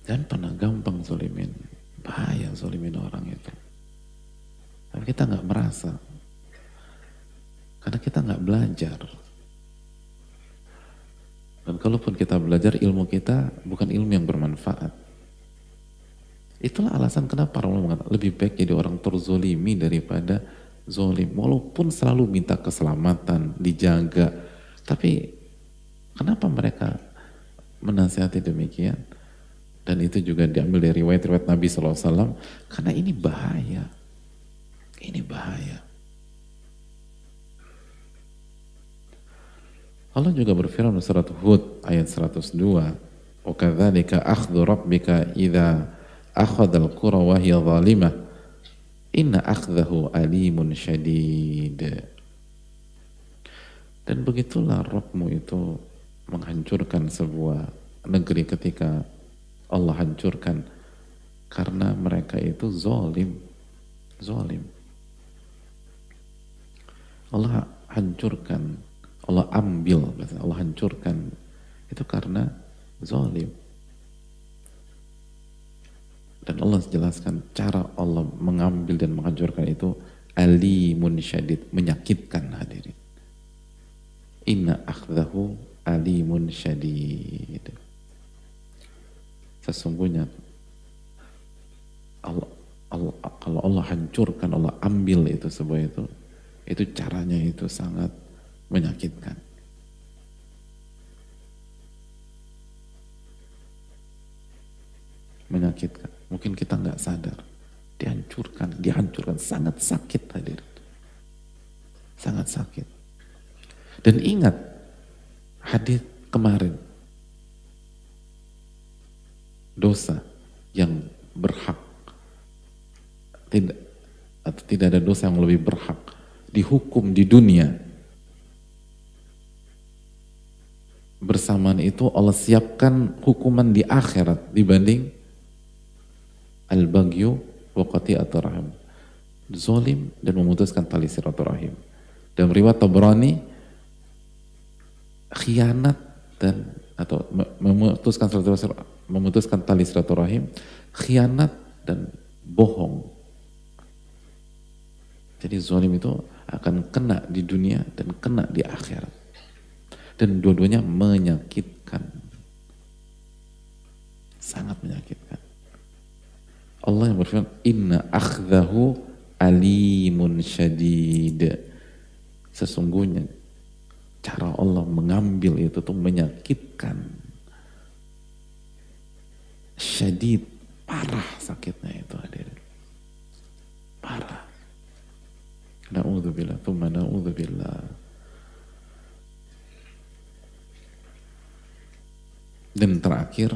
Jangan pernah gampang zolimin. Bahaya zolimin orang itu. Tapi kita nggak merasa. Karena kita nggak belajar. Dan kalaupun kita belajar, ilmu kita bukan ilmu yang bermanfaat. Itulah alasan kenapa para ulama mengatakan lebih baik jadi orang terzolimi daripada zolim. Walaupun selalu minta keselamatan, dijaga. Tapi kenapa mereka menasihati demikian? Dan itu juga diambil dari riwayat-riwayat Nabi SAW, karena ini bahaya. Ini bahaya. Allah juga berfirman di surat Hud ayat 102, "Wa kadzalika akhdhu rabbika idza akhadhal qura wa hiya zalimah, inna akhdahu alimun syadid." Dan begitulah Rabbmu itu menghancurkan sebuah negeri ketika Allah hancurkan karena mereka itu zalim. Allah hancurkan, Allah ambil, Allah hancurkan itu karena zalim. Dan Allah jelaskan cara Allah mengambil dan menghancurkan itu alimun syadid, menyakitkan hadirin. Inna akhdahu alimun syadid. Sesungguhnya kalau Allah hancurkan, Allah ambil itu sebuah itu caranya itu sangat menyakitkan. Menyakitkan. Mungkin kita nggak sadar. Dihancurkan, sangat sakit hadirin. Sangat sakit. Dan ingat hadis kemarin, dosa yang berhak tidak ada dosa yang lebih berhak dihukum di dunia, bersamaan itu Allah siapkan hukuman di akhirat dibanding al-baghyu wa qati'atur rahim, zalim dan memutuskan tali silaturahim. Dalam riwayat Tabrani, khianat dan atau memutuskan tali silaturahim, khianat dan bohong. Jadi zalim itu akan kena di dunia dan kena di akhirat. Dan dua-duanya menyakitkan. Sangat menyakitkan. Allah yang berfirman, inna akhdahu alimun syadid. Sesungguhnya cara Allah mengambil itu tuh menyakitkan. Syadid, parah sakitnya itu hadirin. Parah. Na'udzubillah, thumma na'udzubillah. Dan terakhir,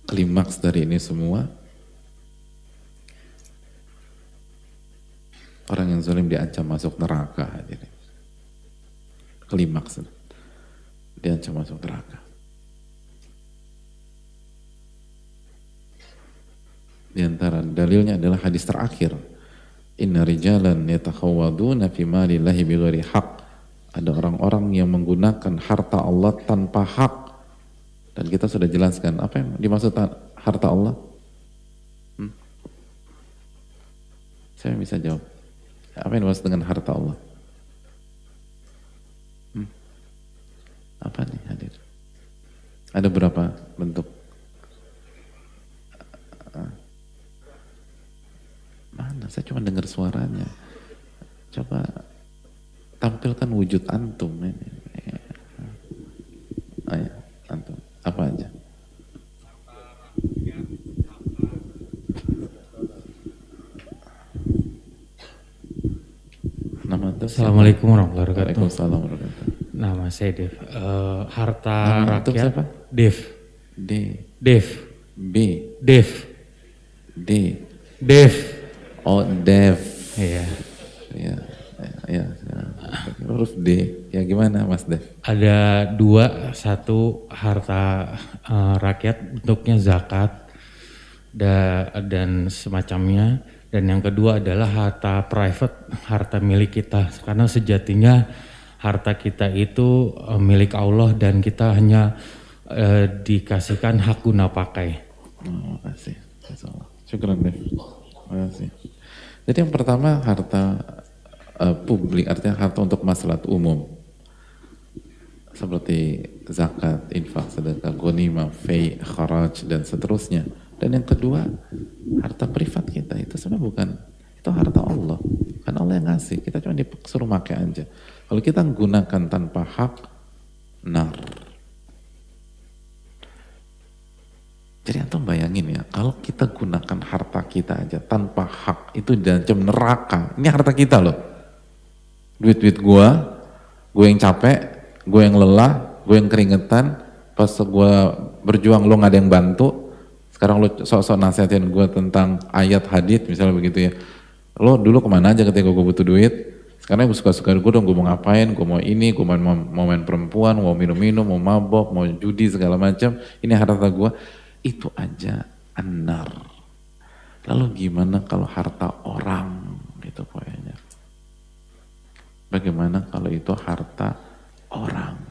klimaks dari ini semua, orang yang zalim diancam masuk neraka hadirin. Klimaks, diancam masuk neraka. Di antara dalilnya adalah hadis terakhir, inna rijalan yatakhawaduna fi malillahi bighairi haq. Ada orang-orang yang menggunakan harta Allah tanpa hak. Dan kita sudah jelaskan apa yang dimaksud harta Allah. Saya bisa jawab. Apa yang dimaksud dengan harta Allah? Apa nih hadir? Ada berapa bentuk? Mana? Saya cuma dengar suaranya. Coba tampilkan wujud antum ini. Ayo, antum. Apa aja? Nama antum? Assalamualaikum warahmatullahi wabarakatuh. Waalaikumsalam warahmatullahi wabarakatuh. Nama saya Dev. Harta Nama antum rakyat. siapa? Dev. Dev. B. Dev. D. Dev. Oh, Dev. Iya. Ya. Huruf D. Ya gimana Mas Dev? Ada dua, satu harta rakyat bentuknya zakat dan semacamnya, dan yang kedua adalah harta private, harta milik kita. Karena sejatinya harta kita itu milik Allah dan kita hanya dikasihkan hak guna pakai. Oh, makasih. Syukran Dev. Makasih. Jadi yang pertama harta publik, artinya harta untuk maslahat umum. Seperti zakat, infak, sedekah, ghanimah, fai, kharaj, dan seterusnya. Dan yang kedua, harta privat kita. Itu sebenarnya bukan, itu harta Allah. Kan Allah yang ngasih, kita cuma disuruh pakai aja. Kalau kita gunakan tanpa hak, nar. Jadi antum bayangin ya, kalau kita gunakan harta kita aja tanpa hak, itu diancam neraka. Ini harta kita loh. Duit-duit gue yang capek, gue yang lelah, gue yang keringetan, pas gue berjuang lo gak ada yang bantu, sekarang lo sok-sok nasihatin gue tentang ayat hadits misalnya begitu ya. Lo dulu kemana aja ketika gue butuh duit, sekarang gue suka-suka gue dong, gue mau ngapain, gue mau ini, gue mau main perempuan, mau minum-minum, mau mabok, mau judi segala macam, ini harta gue. Itu aja anar. Lalu gimana kalau harta orang, gitu pokoknya. Bagaimana kalau itu harta orang?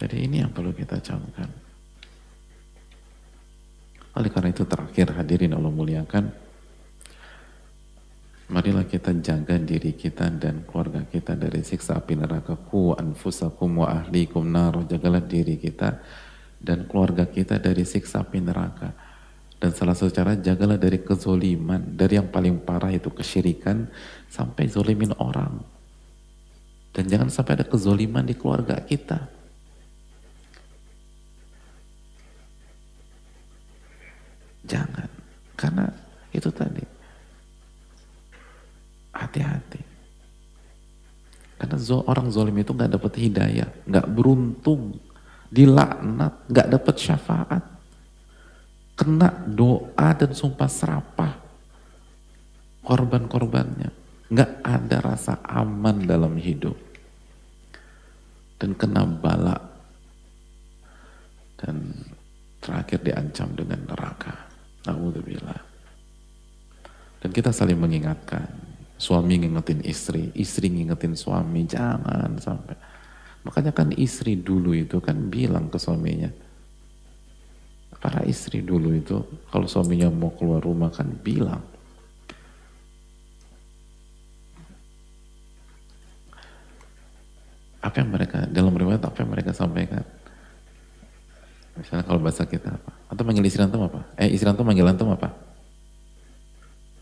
Jadi ini yang perlu kita camkan. Oleh karena itu terakhir hadirin Allah muliakan, marilah kita jaga diri kita dan keluarga kita dari siksa api neraka. Qu anfusakum wa ahlikum nar. Jagalah diri kita dan keluarga kita dari siksa api neraka. Dan salah satu cara, jagalah dari kezoliman. Dari yang paling parah itu kesyirikan sampai zolimin orang. Dan jangan sampai ada kezoliman di keluarga kita. Jangan. Karena itu tadi. Hati-hati. Karena orang zolim itu gak dapat hidayah, gak beruntung, dilaknat, gak dapat syafaat, kena doa dan sumpah serapah korban-korbannya, gak ada rasa aman dalam hidup, dan kena bala, dan terakhir diancam dengan neraka. Na'udzubillah. Dan kita saling mengingatkan. Suami ngingetin istri, istri ngingetin suami, jangan sampai. Makanya kan istri dulu itu kan bilang ke suaminya, para istri dulu itu kalau suaminya mau keluar rumah kan bilang, apa yang mereka, dalam riwayat apa yang mereka sampaikan. Misalnya kalau bahasa kita apa? Atau manggil istri antum apa? Istri antum manggil antum apa?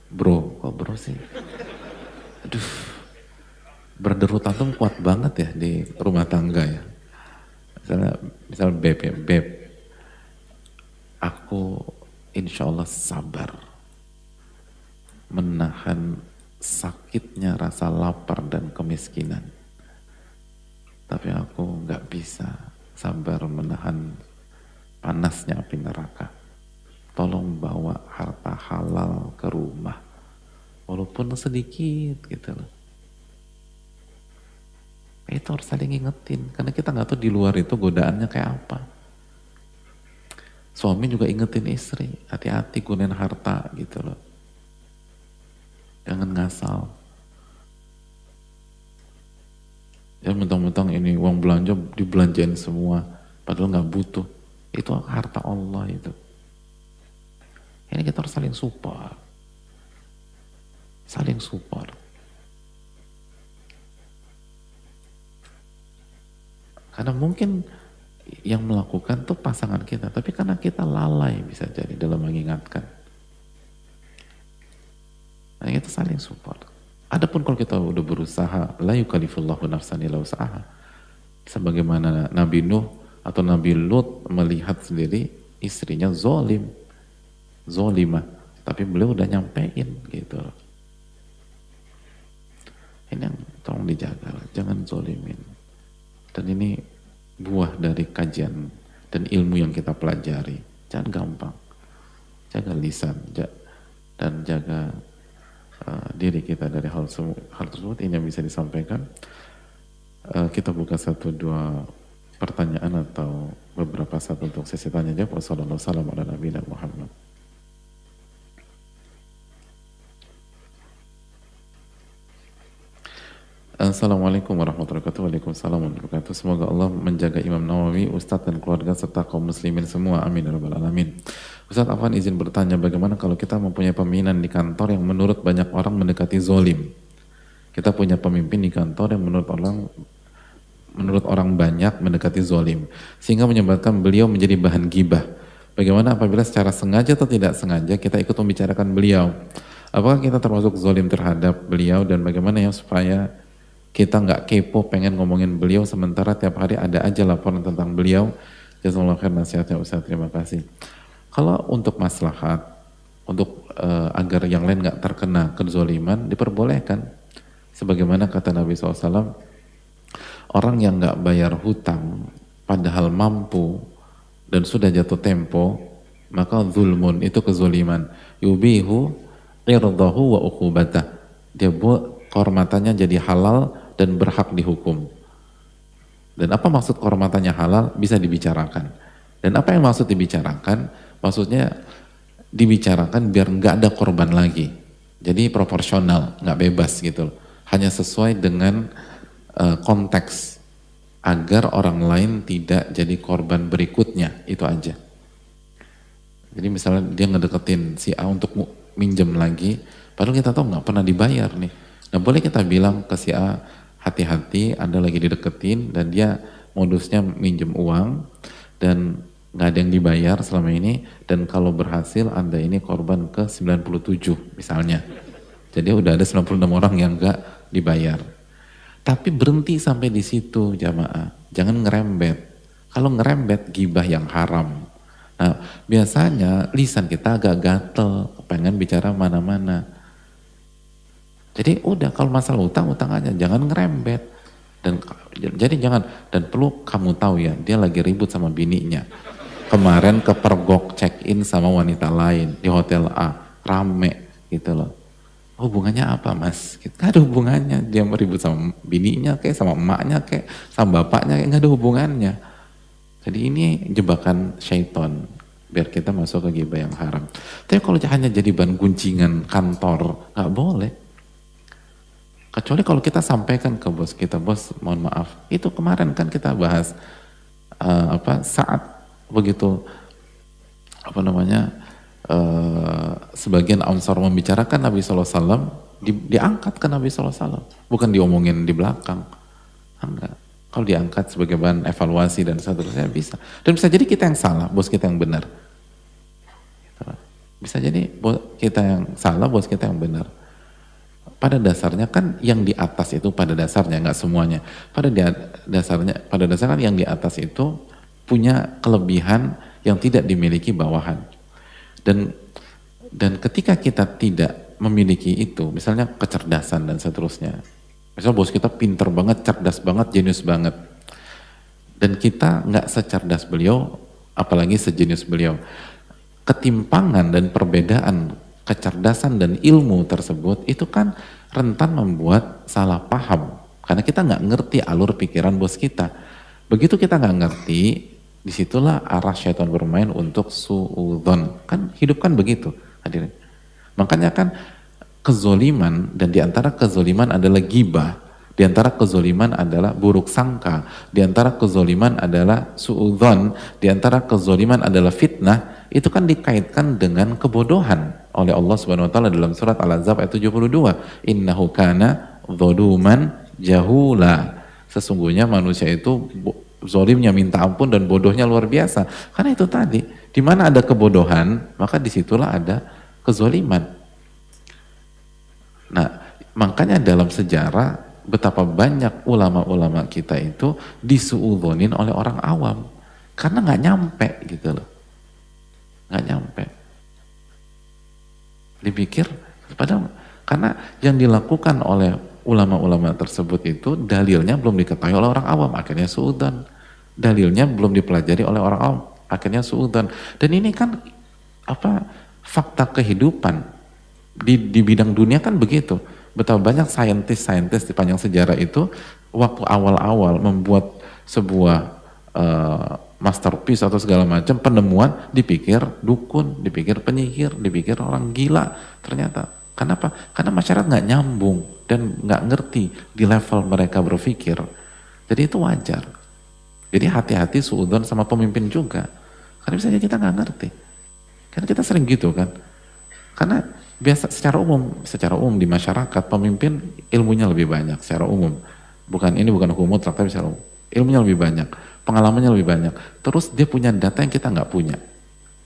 Bro, kok bro sih? Aduh, berderut antum kuat banget ya di rumah tangga ya. Misalnya beb ya, beb, aku insya Allah sabar menahan sakitnya rasa lapar dan kemiskinan. Tapi aku nggak bisa sabar menahan panasnya api neraka. Tolong bawa harta halal ke rumah. Walaupun sedikit gitu loh. Itu harus saling ingetin. Karena kita nggak tahu di luar itu godaannya kayak apa. Suami juga ingetin istri. Hati-hati gunain harta gitu loh. Jangan ngasal. Ya mentang-mentang ini uang belanja dibelanjain semua. Padahal nggak butuh. Itu harta Allah itu. Ini kita harus saling support. Saling support. Karena mungkin yang melakukan tuh pasangan kita, tapi karena kita lalai bisa jadi dalam mengingatkan. Nah kita saling support. Adapun kalau kita udah berusaha, la yukallifullahu nafsan illa wus'aha. Sebagaimana Nabi Nuh atau Nabi Lut melihat sendiri istrinya zolimah, tapi beliau udah nyampein gitu. Ini yang tolong dijaga, jangan zolimin. Dan ini buah dari kajian dan ilmu yang kita pelajari. Jangan gampang. Jaga lisan dan jaga diri kita dari hal tersebut. Ini yang bisa disampaikan. Kita buka 1-2 pertanyaan atau beberapa saat untuk sesi tanya jawab. Wassalamualaikum warahmatullahi wabarakatuh. Assalamualaikum warahmatullahi wabarakatuh. Waalaikumsalam warahmatullahi wabarakatuh. Semoga Allah menjaga Imam Nawawi, Ustadz dan keluarga serta kaum muslimin semua. Amin ya rabbal alamin. Ustadz Afwan izin bertanya, bagaimana kalau kita mempunyai pimpinan di kantor yang menurut banyak orang mendekati zolim? Kita punya pemimpin di kantor yang menurut orang banyak mendekati zolim, sehingga menyebabkan beliau menjadi bahan gibah. Bagaimana apabila secara sengaja atau tidak sengaja kita ikut membicarakan beliau? Apakah kita termasuk zalim terhadap beliau, dan bagaimana ya supaya kita nggak kepo pengen ngomongin beliau sementara tiap hari ada aja laporan tentang beliau? Jazakallahu khair nasihatnya Ustaz, terima kasih. Kalau untuk maslahat, untuk agar yang lain nggak terkena kezaliman, diperbolehkan. Sebagaimana kata Nabi SAW, orang yang nggak bayar hutang padahal mampu dan sudah jatuh tempo, maka zulmun, itu kezaliman. Yubihu irdahu wa uqubatah. Dia buat kehormatannya jadi halal dan berhak dihukum. Dan apa maksud kehormatannya halal? Bisa dibicarakan. Dan apa yang maksud dibicarakan? Maksudnya dibicarakan biar nggak ada korban lagi. Jadi proporsional, nggak bebas gitu loh. Hanya sesuai dengan konteks agar orang lain tidak jadi korban berikutnya, itu aja. Jadi misalnya dia ngedeketin si A untuk minjem lagi, padahal kita tahu nggak pernah dibayar nih. Nah boleh kita bilang ke si A, hati-hati Anda lagi dideketin dan dia modusnya minjem uang dan nggak ada yang dibayar selama ini, dan kalau berhasil Anda ini korban ke 97 misalnya. Jadi udah ada 96 orang yang nggak dibayar. Tapi berhenti sampai di situ jamaah, jangan ngerembet. Kalau ngerembet gibah yang haram. Nah biasanya lisan kita agak gatel, pengen bicara mana-mana. Jadi udah kalau masalah utang aja, jangan ngerembet. Dan jadi jangan, dan perlu kamu tahu ya, dia lagi ribut sama bininya. Kemarin kepergok check-in sama wanita lain di hotel A, rame gitu loh. Hubungannya apa mas? Gak ada hubungannya, dia meribut sama bininya kayak, sama emaknya kayak, sama bapaknya kayak, gak ada hubungannya. Jadi ini jebakan syaitan, biar kita masuk ke ghibah yang haram. Tapi kalau hanya jadi bahan guncingan kantor, gak boleh. Kecuali kalau kita sampaikan ke bos kita, bos mohon maaf, itu kemarin kan kita bahas saat begitu sebagian Ansar membicarakan Nabi SAW, diangkat ke Nabi SAW, bukan diomongin di belakang. Enggak. Kalau diangkat sebagai bahan evaluasi dan seterusnya bisa. Dan bisa jadi kita yang salah, bos kita yang benar. Bisa jadi kita yang salah, bos kita yang benar. Pada dasarnya kan yang di atas itu, pada dasarnya nggak semuanya. Pada dasarnya yang di atas itu punya kelebihan yang tidak dimiliki bawahan. Dan ketika kita tidak memiliki itu, misalnya kecerdasan dan seterusnya. Misalnya bos kita pinter banget, cerdas banget, jenius banget. Dan kita nggak secerdas beliau, apalagi sejenius beliau. Ketimpangan dan perbedaan kecerdasan dan ilmu tersebut itu kan rentan membuat salah paham. Karena kita nggak ngerti alur pikiran bos kita. Begitu kita nggak ngerti, disitulah arah syaitan bermain untuk su'udzon. Kan hidup kan begitu, hadirin. Makanya kan kezoliman, dan diantara kezoliman adalah ghibah, diantara kezoliman adalah buruk sangka, diantara kezoliman adalah su'udzon, diantara kezoliman adalah fitnah. Itu kan dikaitkan dengan kebodohan oleh Allah Subhanahu wa taala dalam surat Al-Ahzab ayat 72. Innahu kana dzaluman jahula. Sesungguhnya manusia itu zolimnya minta ampun dan bodohnya luar biasa. Karena itu tadi, di mana ada kebodohan, maka disitulah ada kezoliman. Nah, makanya dalam sejarah betapa banyak ulama-ulama kita itu disuudzonin oleh orang awam. Karena nggak nyampe gitu loh. Nggak nyampe. Dipikir, padahal karena yang dilakukan oleh ulama-ulama tersebut itu dalilnya belum diketahui oleh orang awam, akhirnya suudzon. Dalilnya belum dipelajari oleh orang awam, akhirnya suudzon. Dan ini kan fakta kehidupan di bidang dunia kan begitu. Betapa banyak saintis-saintis di panjang sejarah itu waktu awal-awal membuat sebuah masterpiece atau segala macam penemuan, dipikir dukun, dipikir penyihir, dipikir orang gila. Ternyata kenapa? Karena masyarakat nggak nyambung dan nggak ngerti di level mereka berpikir. Jadi itu wajar. Jadi hati-hati suudzon sama pemimpin juga. Karena misalnya kita nggak ngerti. Karena kita sering gitu kan. Karena biasa secara umum di masyarakat pemimpin ilmunya lebih banyak secara umum. Ini bukan hukum mutlak, tapi secara umum. Ilmunya lebih banyak, pengalamannya lebih banyak. Terus dia punya data yang kita nggak punya.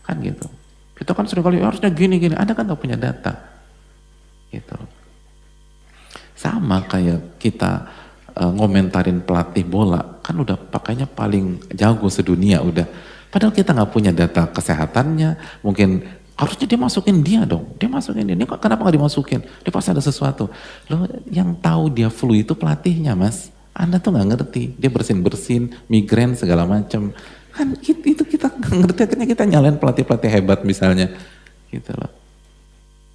Kan gitu. Kita kan seringkali harusnya gini-gini, Anda kan nggak punya data. Gitu. Sama kayak kita ngomentarin pelatih bola, kan udah pakainya paling jago sedunia udah. Padahal kita nggak punya data kesehatannya, mungkin harusnya dia masukin dia dong, dia masukin dia. Ini kenapa nggak dimasukin? Dia pasti ada sesuatu. Loh, yang tahu dia flu itu pelatihnya, Mas. Anda tuh nggak ngerti, dia bersin-bersin, migrain segala macam. Kan itu kita nggak ngerti, akhirnya kita nyalain pelatih-pelatih hebat misalnya, gitu loh.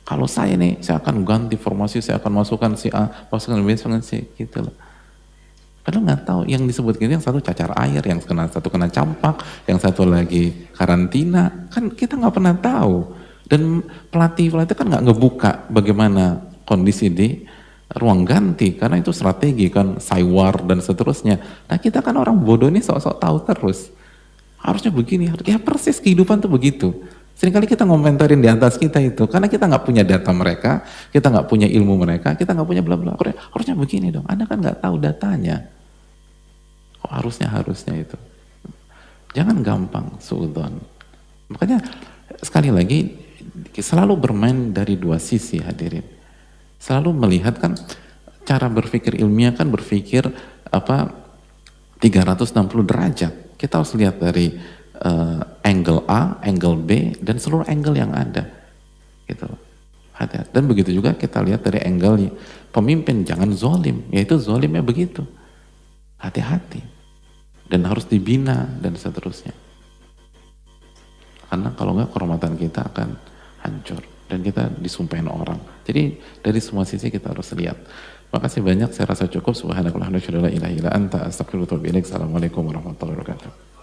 Kalau saya nih, saya akan ganti formasi, saya akan masukkan si A, masukkan B, masukkan C, gitu loh. Padahal nggak tahu, yang disebut gini, yang satu cacar air, yang satu kena campak, yang satu lagi karantina, kan kita nggak pernah tahu. Dan pelatih-pelatih kan nggak ngebuka bagaimana kondisi di ruang ganti, karena itu strategi kan, saywar dan seterusnya. Nah kita kan orang bodoh nih sok-sok tahu terus. Harusnya begini, ya persis kehidupan tuh begitu. Seringkali kita ngomentarin di atas kita itu, karena kita nggak punya data mereka, kita nggak punya ilmu mereka, kita nggak punya bla bla. Harusnya begini dong, Anda kan nggak tahu datanya. Kok harusnya itu. Jangan gampang suudzon. Makanya sekali lagi, selalu bermain dari dua sisi hadirin. Selalu melihat kan, cara berpikir ilmiah kan berpikir 360 derajat. Kita harus lihat dari angle A, angle B, dan seluruh angle yang ada. Gitu. Hati-hati. Dan begitu juga kita lihat dari angle pemimpin, jangan zolim, yaitu zolimnya begitu. Hati-hati. Dan harus dibina, dan seterusnya. Karena kalau enggak, kehormatan kita akan hancur. Dan kita disumpahin orang. Jadi dari semua sisi kita harus lihat. Makasih banyak, saya rasa cukup. Subhanakallahumma wa bihamdika, la ilaha illa anta, astaghfiruka wa atubu ilaik. Assalamualaikum warahmatullahi wabarakatuh.